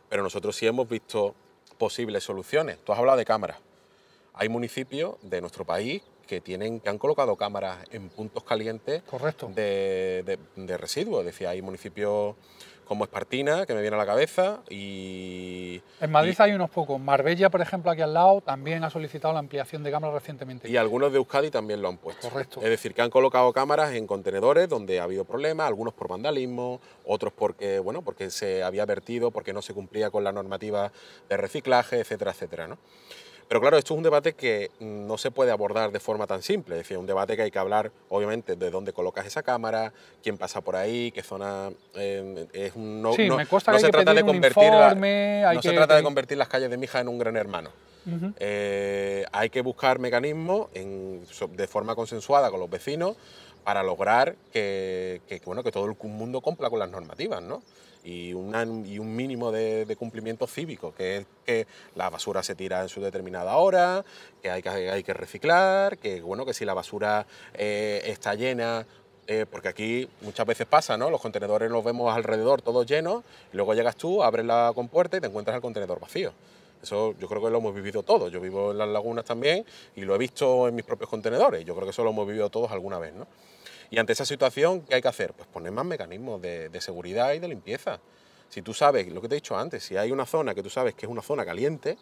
pero nosotros sí hemos visto posibles soluciones. Tú has hablado de cámaras. Hay municipios de nuestro país que han colocado cámaras en puntos calientes. Correcto. De residuos. Es decir, hay municipios como Espartina, que me viene a la cabeza, y... En Madrid hay unos pocos. Marbella, por ejemplo, aquí al lado, también ha solicitado la ampliación de cámaras recientemente. Y algunos de Euskadi también lo han puesto. Correcto. Es decir, que han colocado cámaras en contenedores donde ha habido problemas, algunos por vandalismo, otros porque, bueno, porque se había vertido, porque no se cumplía con la normativa de reciclaje, etcétera, etcétera, ¿no? Pero claro, esto es un debate que no se puede abordar de forma tan simple. Es decir, un debate que hay que hablar, obviamente, de dónde colocas esa cámara, quién pasa por ahí, qué zona es un... Sí, me consta que no se trata de convertir no se trata de convertir las calles de Mijas en un gran hermano. Hay que buscar mecanismos de forma consensuada con los vecinos para lograr que todo el mundo cumpla con las normativas, ¿no? Y un mínimo de cumplimiento cívico, que es que la basura se tira en su determinada hora, que hay que reciclar, que si la basura está llena, porque aquí muchas veces pasa, ¿no? Los contenedores los vemos alrededor todos llenos, y luego llegas tú, abres la compuerta y te encuentras el contenedor vacío. Eso yo creo que lo hemos vivido todos. Yo vivo en las lagunas también y lo he visto en mis propios contenedores. Yo creo que eso lo hemos vivido todos alguna vez, ¿no? Y ante esa situación, ¿qué hay que hacer? Pues poner más mecanismos de seguridad y de limpieza. Si tú sabes, lo que te he dicho antes, si hay una zona que tú sabes que es una zona caliente,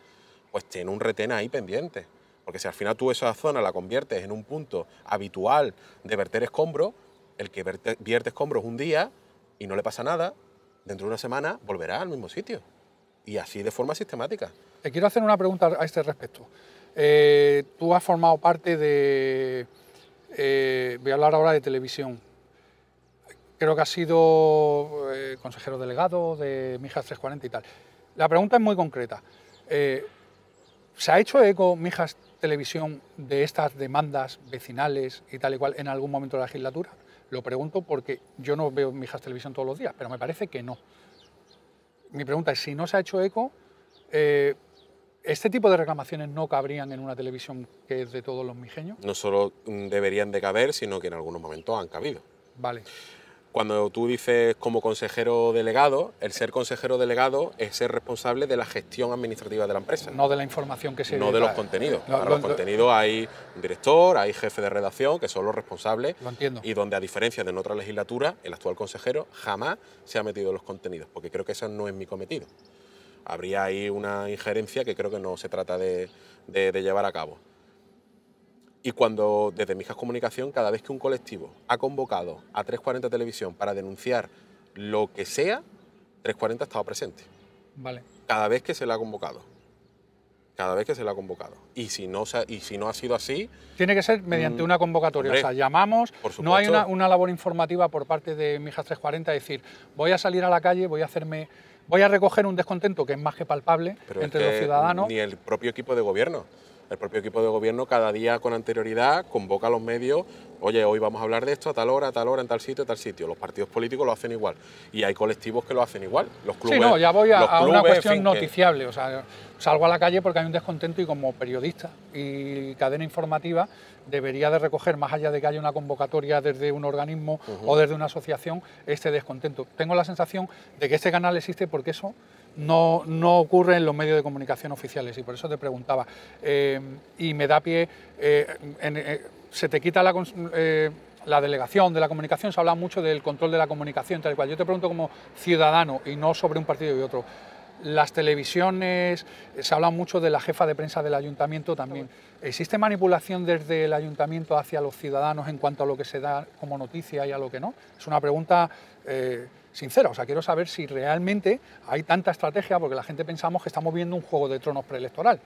pues ten un retén ahí pendiente. Porque si al final tú esa zona la conviertes en un punto habitual de verter escombros, el que vierte escombros un día y no le pasa nada, dentro de una semana volverá al mismo sitio. Y así de forma sistemática. Te quiero hacer una pregunta a este respecto. Tú has formado parte de... voy a hablar ahora de televisión. Creo que has sido consejero delegado de Mijas 340 y tal. La pregunta es muy concreta. ¿Se ha hecho eco Mijas Televisión de estas demandas vecinales y tal y cual en algún momento de la legislatura? Lo pregunto porque yo no veo Mijas Televisión todos los días, pero me parece que no. Mi pregunta es, si no se ha hecho eco, ¿este tipo de reclamaciones no cabrían en una televisión que es de todos los mijeños? No solo deberían de caber, sino que en algunos momentos han cabido. Vale. Cuando tú dices como consejero delegado, el ser consejero delegado es ser responsable de la gestión administrativa de la empresa. No de la información que se... No de los contenidos. Para los contenidos hay un director, hay jefe de redacción, que son los responsables. Lo entiendo. Y donde, a diferencia de en otra legislatura, el actual consejero jamás se ha metido en los contenidos, porque creo que eso no es mi cometido. Habría ahí una injerencia que creo que no se trata de llevar a cabo. Y cuando, desde Mijas Comunicación, cada vez que un colectivo ha convocado a 340 Televisión para denunciar lo que sea, 340 ha estado presente. Vale. Cada vez que se le ha convocado. Cada vez que se le ha convocado. Y si no ha sido así... Tiene que ser mediante una convocatoria. Hombre, o sea, llamamos, no hay una labor informativa por parte de Mijas 340, es decir, voy a salir a la calle, voy a recoger un descontento que es más que palpable entre los ciudadanos. Ni el propio equipo de gobierno. El propio equipo de gobierno cada día con anterioridad convoca a los medios, oye, hoy vamos a hablar de esto a tal hora, en tal sitio, tal sitio. Los partidos políticos lo hacen igual y hay colectivos que lo hacen igual. Los clubes, sí, no, ya voy a una cuestión en fin, noticiable. O sea, salgo a la calle porque hay un descontento y como periodista y cadena informativa debería de recoger, más allá de que haya una convocatoria desde un organismo o desde una asociación, este descontento. Tengo la sensación de que este canal existe porque eso no ocurre en los medios de comunicación oficiales y por eso te preguntaba. Y me da pie, se te quita la delegación de la comunicación, se habla mucho del control de la comunicación, tal y cual. Yo te pregunto como ciudadano y no sobre un partido y otro. Las televisiones, se habla mucho de la jefa de prensa del ayuntamiento también. ¿Existe manipulación desde el ayuntamiento hacia los ciudadanos en cuanto a lo que se da como noticia y a lo que no? Es una pregunta sincera, o sea, quiero saber si realmente hay tanta estrategia, porque la gente pensamos que estamos viendo un juego de tronos preelectoral.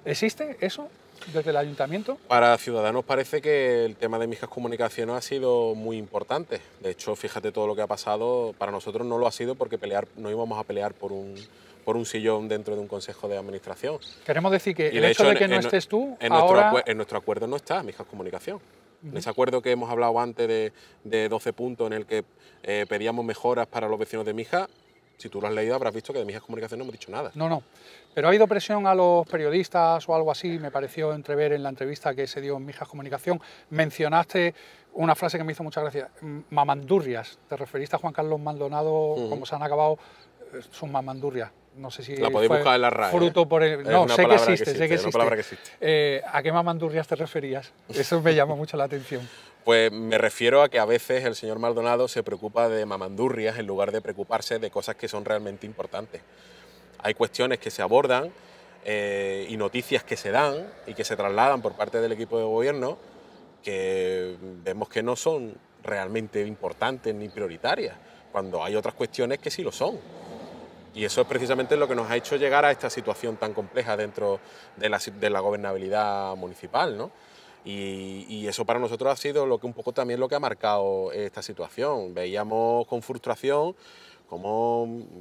¿Existe eso desde el ayuntamiento? Para Ciudadanos parece que el tema de Mijas Comunicación ha sido muy importante. De hecho, fíjate todo lo que ha pasado. Para nosotros no lo ha sido porque no íbamos a pelear por un sillón dentro de un consejo de administración. Queremos decir que el hecho de que no estés tú ahora... En nuestro acuerdo no está Mijas Comunicación. En ese acuerdo que hemos hablado antes de 12 puntos en el que pedíamos mejoras para los vecinos de Mijas, si tú lo has leído habrás visto que de Mijas Comunicación no hemos dicho nada. No. Pero ha habido presión a los periodistas o algo así, me pareció entrever en la entrevista que se dio en Mijas Comunicación. Mencionaste una frase que me hizo mucha gracia, mamandurrias. Te referiste a Juan Carlos Maldonado, como se han acabado sus mamandurrias. No sé si la podéis buscar en la RAE. Fruto por el... No, sé que existe, sé que existe. Una palabra que existe. ¿A qué mamandurrias te referías? Eso me llama mucho la atención. Pues me refiero a que a veces el señor Maldonado se preocupa de mamandurrias en lugar de preocuparse de cosas que son realmente importantes. Hay cuestiones que se abordan y noticias que se dan y que se trasladan por parte del equipo de gobierno que vemos que no son realmente importantes ni prioritarias, cuando hay otras cuestiones que sí lo son. Y eso es precisamente lo que nos ha hecho llegar a esta situación tan compleja dentro de la gobernabilidad municipal, ¿no? Y eso para nosotros ha sido un poco también lo que ha marcado esta situación. Veíamos con frustración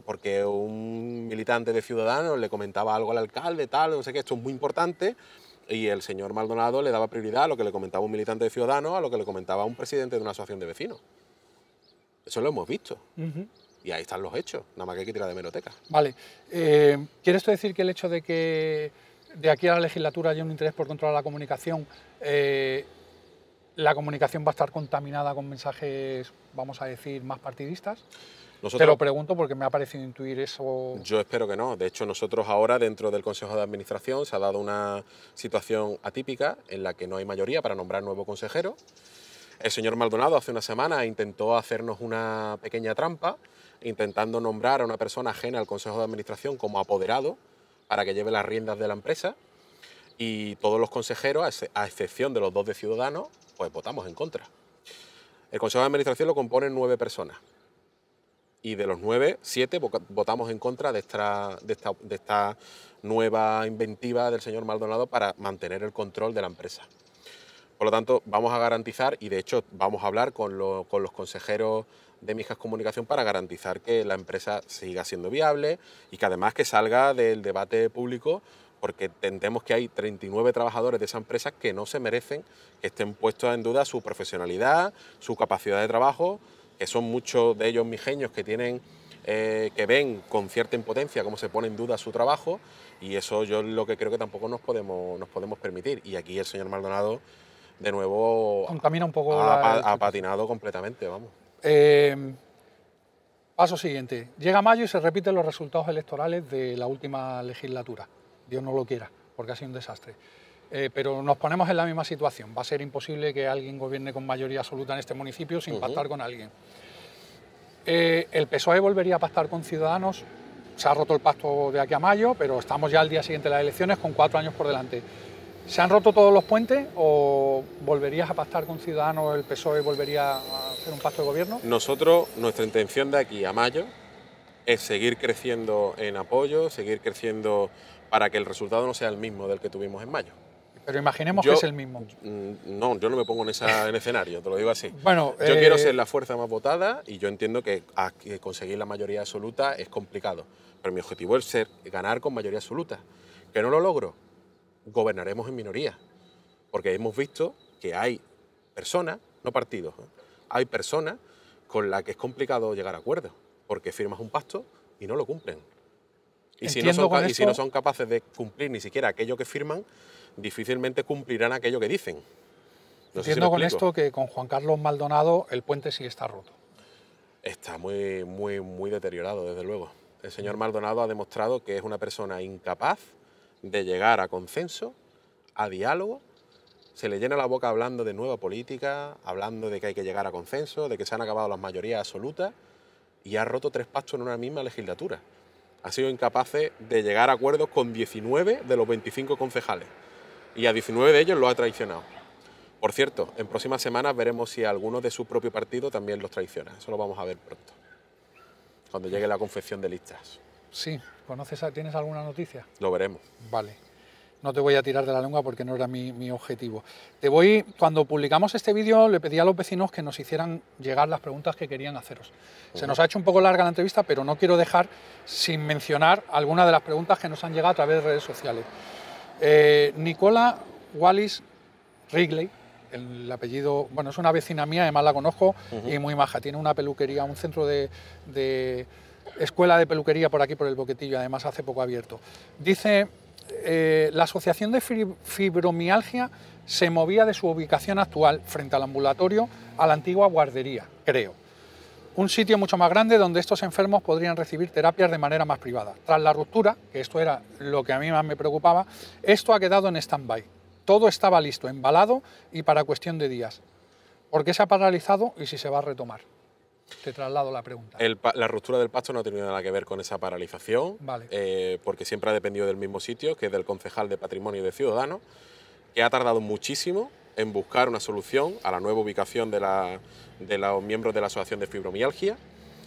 porque un militante de Ciudadanos le comentaba algo al alcalde, tal, no sé qué, esto es muy importante, y el señor Maldonado le daba prioridad a lo que le comentaba un militante de Ciudadanos, a lo que le comentaba un presidente de una asociación de vecinos. Eso lo hemos visto. Y ahí están los hechos, nada más que hay que tirar de hemeroteca. Vale. ¿Quieres tú decir que el hecho de que de aquí a la legislatura haya un interés por controlar la comunicación va a estar contaminada con mensajes, vamos a decir, más partidistas? Te lo pregunto porque me ha parecido intuir eso. Yo espero que no. De hecho, nosotros ahora, dentro del Consejo de Administración, se ha dado una situación atípica en la que no hay mayoría para nombrar nuevo consejero. El señor Maldonado hace una semana intentó hacernos una pequeña trampa, intentando nombrar a una persona ajena al Consejo de Administración como apoderado para que lleve las riendas de la empresa, y todos los consejeros, a excepción de los 2 de Ciudadanos, pues votamos en contra. El Consejo de Administración lo componen 9 personas y de los 9, 7 votamos en contra de esta nueva inventiva del señor Maldonado para mantener el control de la empresa. Por lo tanto, vamos a garantizar, y de hecho vamos a hablar con los consejeros de Mijas Comunicación para garantizar que la empresa siga siendo viable y que además que salga del debate público, porque entendemos que hay 39 trabajadores de esa empresa que no se merecen que estén puestos en duda su profesionalidad, su capacidad de trabajo, que son muchos de ellos mijeños que que ven con cierta impotencia cómo se pone en duda su trabajo, y eso yo lo que creo que tampoco nos podemos permitir. Y aquí el señor Maldonado de nuevo contamina un poco ha patinado completamente, vamos. Paso siguiente. Llega mayo y se repiten los resultados electorales de la última legislatura. Dios no lo quiera, porque ha sido un desastre. Pero nos ponemos en la misma situación. Va a ser imposible que alguien gobierne con mayoría absoluta en este municipio sin pactar con alguien. El PSOE volvería a pactar con Ciudadanos. Se ha roto el pacto de aquí a mayo, pero estamos ya al día siguiente de las elecciones con 4 años por delante. ¿Se han roto todos los puentes o volverías a pactar con Ciudadanos, el PSOE volvería a hacer un pacto de gobierno? Nosotros, nuestra intención de aquí a mayo es seguir creciendo en apoyo, seguir creciendo para que el resultado no sea el mismo del que tuvimos en mayo. Pero imaginemos que es el mismo. No, yo no me pongo en ese escenario, te lo digo así. Bueno, yo quiero ser la fuerza más votada y yo entiendo que conseguir la mayoría absoluta es complicado. Pero mi objetivo es ganar con mayoría absoluta. ¿Que no lo logro? Gobernaremos en minoría. Porque hemos visto que hay personas, no partidos, hay personas con las que es complicado llegar a acuerdos. Porque firmas un pacto y no lo cumplen. Y si no son capaces de cumplir ni siquiera aquello que firman, difícilmente cumplirán aquello que dicen. Entiendo con esto que con Juan Carlos Maldonado el puente sí está roto. Está muy deteriorado, desde luego. El señor Maldonado ha demostrado que es una persona incapaz de llegar a consenso, a diálogo. Se le llena la boca hablando de nueva política, hablando de que hay que llegar a consenso, de que se han acabado las mayorías absolutas, y ha roto 3 pactos en una misma legislatura. Ha sido incapaz de llegar a acuerdos con 19 de los 25 concejales. Y a 19 de ellos lo ha traicionado. Por cierto, en próximas semanas veremos si algunos de su propio partido también los traiciona. Eso lo vamos a ver pronto, cuando llegue la confección de listas. Sí, ¿tienes alguna noticia? Lo veremos. Vale, no te voy a tirar de la lengua porque no era mi objetivo. Cuando publicamos este vídeo le pedí a los vecinos que nos hicieran llegar las preguntas que querían haceros. Se nos ha hecho un poco larga la entrevista, pero no quiero dejar sin mencionar algunas de las preguntas que nos han llegado a través de redes sociales. Nicola Wallis Wrigley, el apellido, bueno, es una vecina mía, además la conozco y muy maja, tiene una peluquería, un centro de escuela de peluquería por aquí, por el Boquetillo, además hace poco abierto. Dice, la Asociación de Fibromialgia se movía de su ubicación actual, frente al ambulatorio, a la antigua guardería, creo. Un sitio mucho más grande donde estos enfermos podrían recibir terapias de manera más privada. Tras la ruptura, que esto era lo que a mí más me preocupaba, esto ha quedado en stand-by. Todo estaba listo, embalado y para cuestión de días. ¿Por qué se ha paralizado y si se va a retomar? Te traslado la pregunta. La ruptura del pacto no ha tenido nada que ver con esa paralización, vale. Porque siempre ha dependido del mismo sitio, que es del concejal de Patrimonio y de Ciudadanos, que ha tardado muchísimo en buscar una solución a la nueva ubicación de los miembros de la Asociación de Fibromialgia.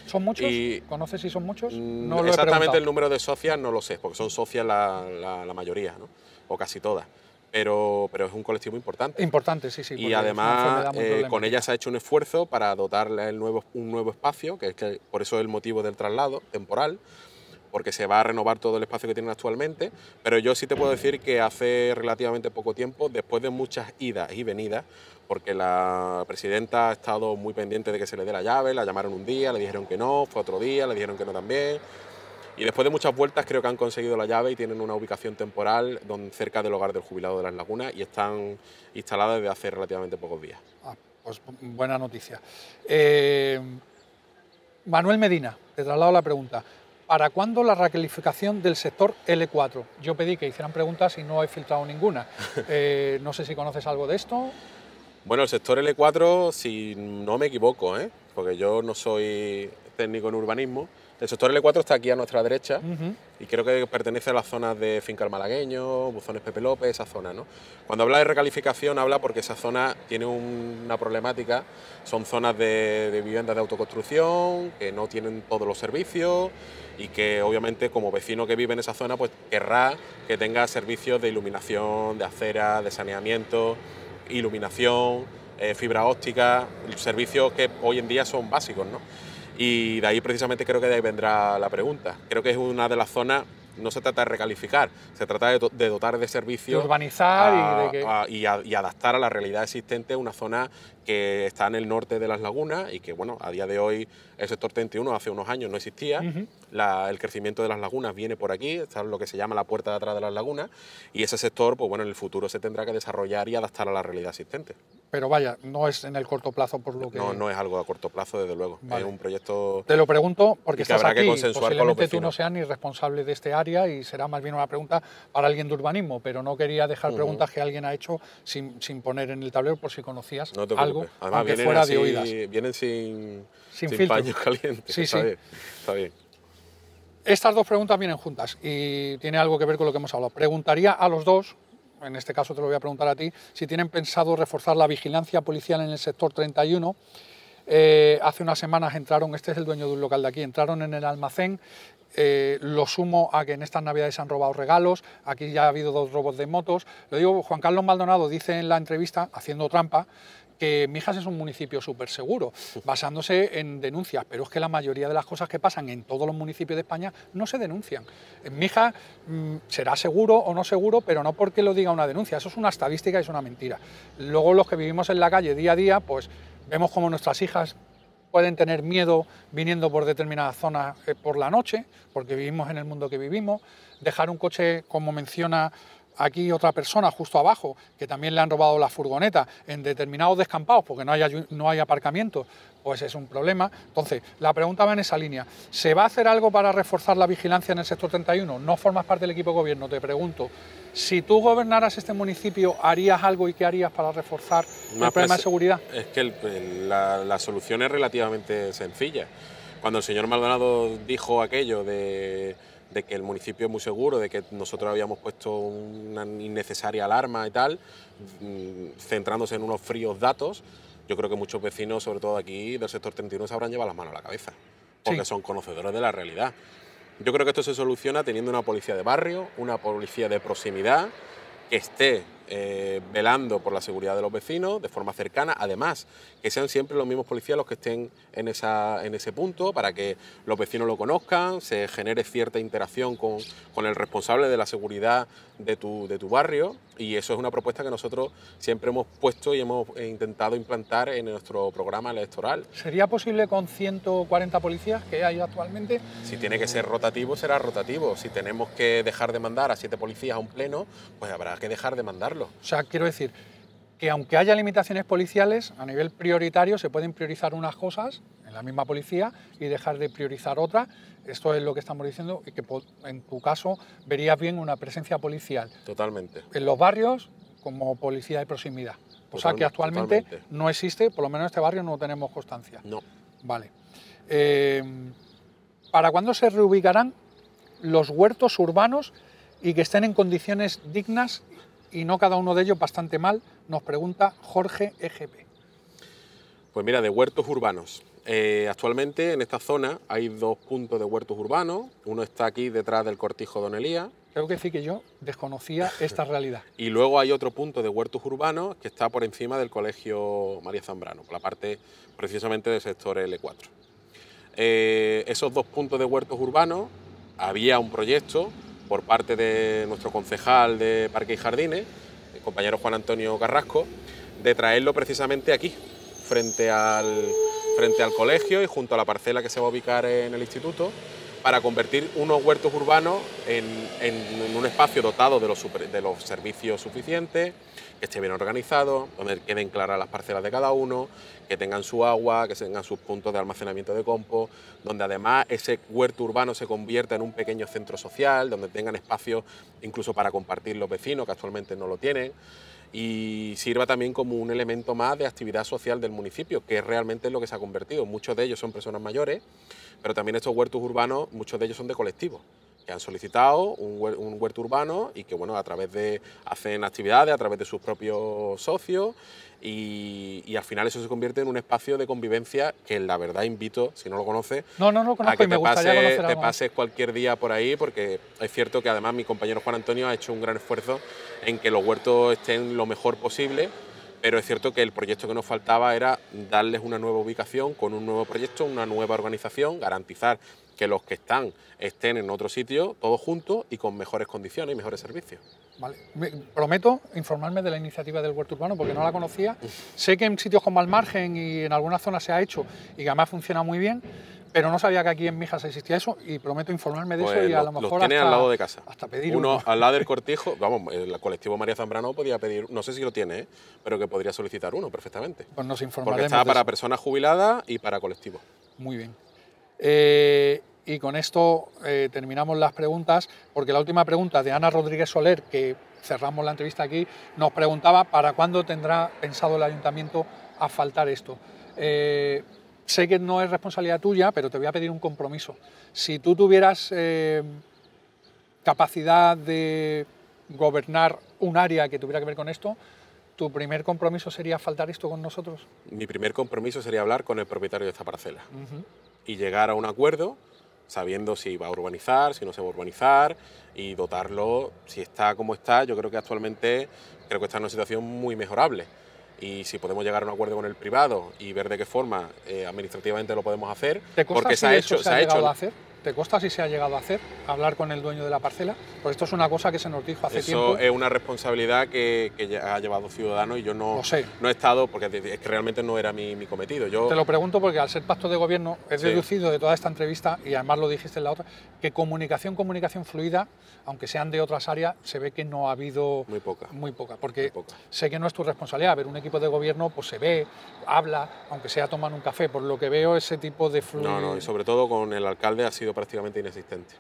¿Son muchos? ¿Conoces si son muchos? No exactamente el número de socias no lo sé, porque son socias la mayoría, ¿no? O casi todas. Pero es un colectivo importante. Importante, sí, sí. Y además con ella se ha hecho un esfuerzo para dotarle un nuevo espacio, que por eso es el motivo del traslado temporal, porque se va a renovar todo el espacio que tienen actualmente, pero yo sí te puedo decir que hace relativamente poco tiempo, después de muchas idas y venidas, porque la presidenta ha estado muy pendiente de que se le dé la llave, la llamaron un día, le dijeron que no, fue otro día, le dijeron que no también, y después de muchas vueltas creo que han conseguido la llave y tienen una ubicación temporal cerca del hogar del jubilado de Las Lagunas y están instaladas desde hace relativamente pocos días. Pues buena noticia. Manuel Medina, te traslado la pregunta. ¿Para cuándo la recalificación del sector L4? Yo pedí que hicieran preguntas y no he filtrado ninguna. No sé si conoces algo de esto. Bueno, el sector L4, si no me equivoco, porque yo no soy técnico en urbanismo, el sector L4 está aquí a nuestra derecha y creo que pertenece a las zonas de Finca El Malagueño, Buzones Pepe López, esa zona, ¿no? Cuando habla de recalificación habla porque esa zona tiene una problemática, son zonas de viviendas de autoconstrucción que no tienen todos los servicios y que obviamente como vecino que vive en esa zona pues querrá que tenga servicios de iluminación, de acera, de saneamiento, iluminación, fibra óptica, servicios que hoy en día son básicos, ¿no? Y de ahí precisamente creo que de ahí vendrá la pregunta. Creo que es una de las zonas, no se trata de recalificar, se trata de dotar de servicios, de urbanizar y adaptar a la realidad existente una zona que está en el norte de las lagunas y que, bueno, a día de hoy el sector 31 hace unos años no existía. El crecimiento de las lagunas viene por aquí, está lo que se llama la puerta de atrás de las lagunas, y ese sector, pues bueno, en el futuro se tendrá que desarrollar y adaptar a la realidad existente. Pero vaya, no es en el corto plazo por lo que... No es algo a corto plazo, desde luego. Vale. Es un proyecto... Te lo pregunto porque estás aquí, posiblemente tú no seas ni responsable de este área y será más bien una pregunta para alguien de urbanismo, pero no quería dejar preguntas que alguien ha hecho sin poner en el tablero por si conocías algo, además, aunque fuera así, de oídas. Vienen sin paños calientes. Sí, está bien. Estas dos preguntas vienen juntas y tiene algo que ver con lo que hemos hablado. Preguntaría a los dos, en este caso te lo voy a preguntar a ti, si tienen pensado reforzar la vigilancia policial en el sector 31. Hace unas semanas entraron, este es el dueño de un local de aquí, entraron en el almacén. Lo sumo a que en estas navidades se han robado regalos, aquí ya ha habido 2 robos de motos. Lo digo, Juan Carlos Maldonado dice en la entrevista, haciendo trampa, que Mijas es un municipio súper seguro, basándose en denuncias, pero es que la mayoría de las cosas que pasan en todos los municipios de España no se denuncian. En Mijas será seguro o no seguro, pero no porque lo diga una denuncia, eso es una estadística y es una mentira. Luego los que vivimos en la calle día a día, pues vemos como nuestras hijas pueden tener miedo viniendo por determinadas zonas por la noche, porque vivimos en el mundo que vivimos. Dejar un coche, como menciona aquí otra persona justo abajo, que también le han robado la furgoneta en determinados descampados porque no hay aparcamiento, pues es un problema. Entonces, la pregunta va en esa línea. ¿Se va a hacer algo para reforzar la vigilancia en el sector 31? No formas parte del equipo de gobierno, te pregunto. Si tú gobernaras este municipio, ¿harías algo y qué harías para reforzar el problema de seguridad? Es que la solución es relativamente sencilla. Cuando el señor Maldonado dijo aquello de que el municipio es muy seguro, de que nosotros habíamos puesto una innecesaria alarma y tal, centrándose en unos fríos datos, yo creo que muchos vecinos, sobre todo aquí del sector 31, se habrán llevado las manos a la cabeza, porque son conocedores de la realidad. Yo creo que esto se soluciona teniendo una policía de barrio, una policía de proximidad, que esté velando por la seguridad de los vecinos de forma cercana, además que sean siempre los mismos policías los que estén en ese punto para que los vecinos lo conozcan, se genere cierta interacción con el responsable de la seguridad de tu barrio, y eso es una propuesta que nosotros siempre hemos puesto y hemos intentado implantar en nuestro programa electoral. ¿Sería posible con 140 policías que hay actualmente? Si tiene que ser rotativo, será rotativo. Si tenemos que dejar de mandar a 7 policías a un pleno, pues habrá que dejar de mandarlo. O sea, quiero decir que aunque haya limitaciones policiales, a nivel prioritario se pueden priorizar unas cosas en la misma policía y dejar de priorizar otras. Esto es lo que estamos diciendo y que en tu caso verías bien una presencia policial. Totalmente. En los barrios como policía de proximidad. O sea que actualmente no existe, por lo menos en este barrio no tenemos constancia. No. Vale. ¿Para cuándo se reubicarán los huertos urbanos y que estén en condiciones dignas y no cada uno de ellos bastante mal? Nos pregunta Jorge EGP. Pues mira, de huertos urbanos. Actualmente en esta zona hay 2 puntos de huertos urbanos. Uno está aquí detrás del Cortijo Don Elías. Tengo que decir que yo desconocía esta realidad. Y luego hay otro punto de huertos urbanos que está por encima del Colegio María Zambrano, por la parte precisamente del sector L4. Esos 2 puntos de huertos urbanos, había un proyecto por parte de nuestro concejal de Parques y Jardines, el compañero Juan Antonio Carrasco, de traerlo precisamente aquí, frente al colegio y junto a la parcela que se va a ubicar en el instituto, para convertir unos huertos urbanos en un espacio dotado de los servicios suficientes, que esté bien organizado, donde queden claras las parcelas de cada uno, que tengan su agua, que tengan sus puntos de almacenamiento de compost, donde además ese huerto urbano se convierta en un pequeño centro social, donde tengan espacios incluso para compartir los vecinos, que actualmente no lo tienen, y sirva también como un elemento más de actividad social del municipio, que realmente es lo que se ha convertido. Muchos de ellos son personas mayores, pero también estos huertos urbanos, muchos de ellos son de colectivos, que han solicitado un huerto urbano y que, bueno, hacen actividades a través de sus propios socios y al final eso se convierte en un espacio de convivencia que, la verdad, invito, si no lo conoces, a que te pases cualquier día por ahí, porque es cierto que además mi compañero Juan Antonio ha hecho un gran esfuerzo en que los huertos estén lo mejor posible, pero es cierto que el proyecto que nos faltaba era darles una nueva ubicación, con un nuevo proyecto, una nueva organización, garantizar que los que estén en otro sitio, todos juntos y con mejores condiciones y mejores servicios. Vale. Prometo informarme de la iniciativa del huerto urbano porque no la conocía. Sé que en sitios con mal margen y en algunas zonas se ha hecho y que además funciona muy bien, pero no sabía que aquí en Mijas existía eso y prometo informarme de Pues eso y a lo mejor los tiene hasta, al lado de casa. Hasta pedir uno. Al lado del cortijo, vamos, el colectivo María Zambrano podía pedir, no sé si lo tiene, pero que podría solicitar uno perfectamente. Pues nos informaremos. Porque está para personas jubiladas y para colectivos. Muy bien. Y con esto terminamos las preguntas, porque la última pregunta de Ana Rodríguez Soler, que cerramos la entrevista aquí, nos preguntaba para cuándo tendrá pensado el ayuntamiento asfaltar esto. Sé que no es responsabilidad tuya, pero te voy a pedir un compromiso. Si tú tuvieras capacidad de gobernar un área que tuviera que ver con esto, ¿tu primer compromiso sería asfaltar esto con nosotros? Mi primer compromiso sería hablar con el propietario de esta parcela y llegar a un acuerdo sabiendo si va a urbanizar, si no se va a urbanizar y dotarlo, si está como está, yo creo que actualmente está en una situación muy mejorable. Y si podemos llegar a un acuerdo con el privado y ver de qué forma administrativamente lo podemos hacer, ¿te consta porque si eso se ha llegado a hacer? ¿Te consta si se ha llegado a hacer, hablar con el dueño de la parcela? Porque esto es una cosa que se nos dijo hace tiempo. Eso es una responsabilidad que ha llevado Ciudadanos y yo no he estado, porque es que realmente no era mi cometido. Te lo pregunto porque al ser pacto de gobierno he deducido de toda esta entrevista, y además lo dijiste en la otra, que comunicación fluida, aunque sean de otras áreas, se ve que no ha habido... Muy poca. Porque muy poca. sé que no es tu responsabilidad, ver un equipo de gobierno pues se ve, habla, aunque sea toman un café, por lo que veo ese tipo de fluidez... No, y sobre todo con el alcalde ha sido prácticamente inexistente.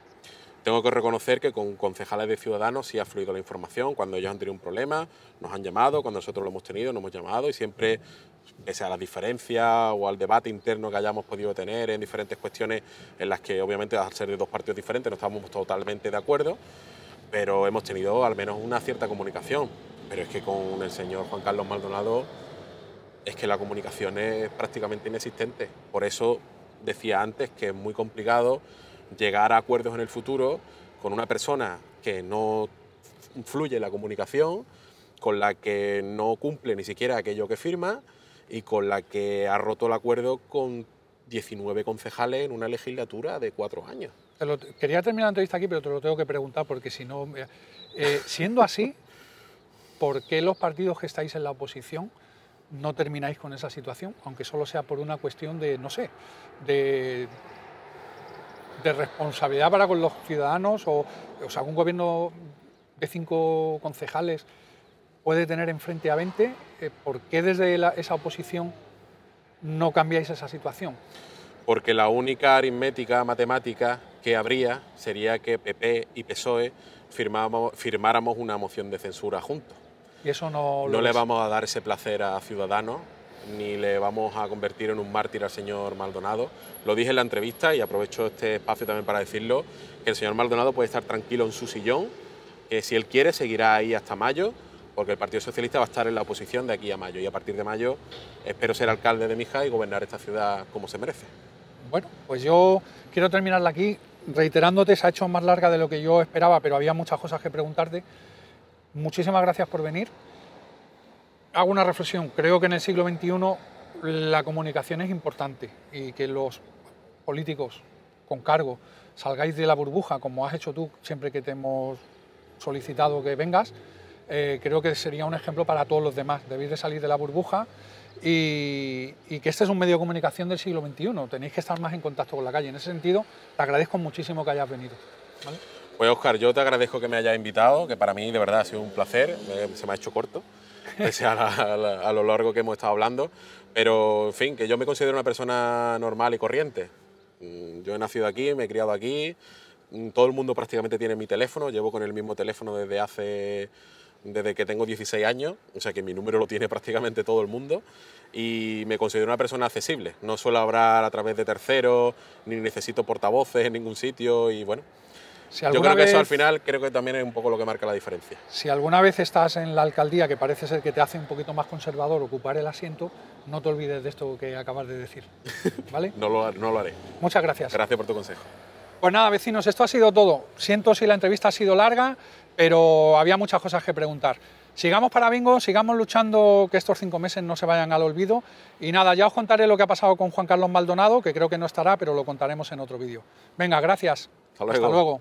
Tengo que reconocer que con concejales de Ciudadanos sí ha fluido la información. Cuando ellos han tenido un problema, nos han llamado, cuando nosotros lo hemos tenido, nos hemos llamado y siempre, pese a las diferencias o al debate interno que hayamos podido tener en diferentes cuestiones en las que obviamente al ser de dos partidos diferentes no estamos totalmente de acuerdo, pero hemos tenido al menos una cierta comunicación. Pero es que con el señor Juan Carlos Maldonado es que la comunicación es prácticamente inexistente. Por eso decía antes que es muy complicado llegar a acuerdos en el futuro con una persona que no fluye la comunicación, con la que no cumple ni siquiera aquello que firma y con la que ha roto el acuerdo con 19 concejales en una legislatura de 4 años. Quería terminar la entrevista aquí, pero te lo tengo que preguntar porque si no... siendo así, ¿por qué los partidos que estáis en la oposición no termináis con esa situación? Aunque solo sea por una cuestión de, no sé, de responsabilidad para con los ciudadanos o sea, un gobierno de 5 concejales puede tener enfrente a 20, ¿por qué desde esa oposición no cambiáis esa situación? Porque la única aritmética matemática que habría sería que PP y PSOE firmáramos una moción de censura juntos. Y eso no le vamos a dar ese placer a Ciudadanos, ni le vamos a convertir en un mártir al señor Maldonado. Lo dije en la entrevista y aprovecho este espacio también para decirlo, que el señor Maldonado puede estar tranquilo en su sillón, que si él quiere seguirá ahí hasta mayo, porque el Partido Socialista va a estar en la oposición de aquí a mayo y a partir de mayo espero ser alcalde de Mijas y gobernar esta ciudad como se merece. Bueno, pues yo quiero terminarla aquí reiterándote, se ha hecho más larga de lo que yo esperaba, pero había muchas cosas que preguntarte. Muchísimas gracias por venir. Hago una reflexión, creo que en el siglo XXI la comunicación es importante y que los políticos con cargo salgáis de la burbuja, como has hecho tú siempre que te hemos solicitado que vengas, creo que sería un ejemplo para todos los demás. Debéis de salir de la burbuja y que este es un medio de comunicación del siglo XXI, tenéis que estar más en contacto con la calle. En ese sentido, te agradezco muchísimo que hayas venido. ¿Vale? Pues Óscar, yo te agradezco que me hayas invitado, que para mí de verdad ha sido un placer, se me ha hecho corto, pese a lo largo que hemos estado hablando, pero en fin, que yo me considero una persona normal y corriente. Yo he nacido aquí, me he criado aquí, todo el mundo prácticamente tiene mi teléfono, llevo con el mismo teléfono desde que tengo 16 años, o sea que mi número lo tiene prácticamente todo el mundo y me considero una persona accesible. No suelo hablar a través de terceros, ni necesito portavoces en ningún sitio y bueno, yo creo que eso al final creo que también es un poco lo que marca la diferencia. Si alguna vez estás en la alcaldía, que parece ser que te hace un poquito más conservador ocupar el asiento, no te olvides de esto que acabas de decir, ¿vale? No lo haré. Muchas gracias. Gracias por tu consejo. Pues nada, vecinos, esto ha sido todo. Siento si la entrevista ha sido larga, pero había muchas cosas que preguntar. Sigamos para bingo, sigamos luchando que estos 5 meses no se vayan al olvido. Y nada, ya os contaré lo que ha pasado con Juan Carlos Maldonado, que creo que no estará, pero lo contaremos en otro vídeo. Venga, gracias. Hasta luego. Hasta luego.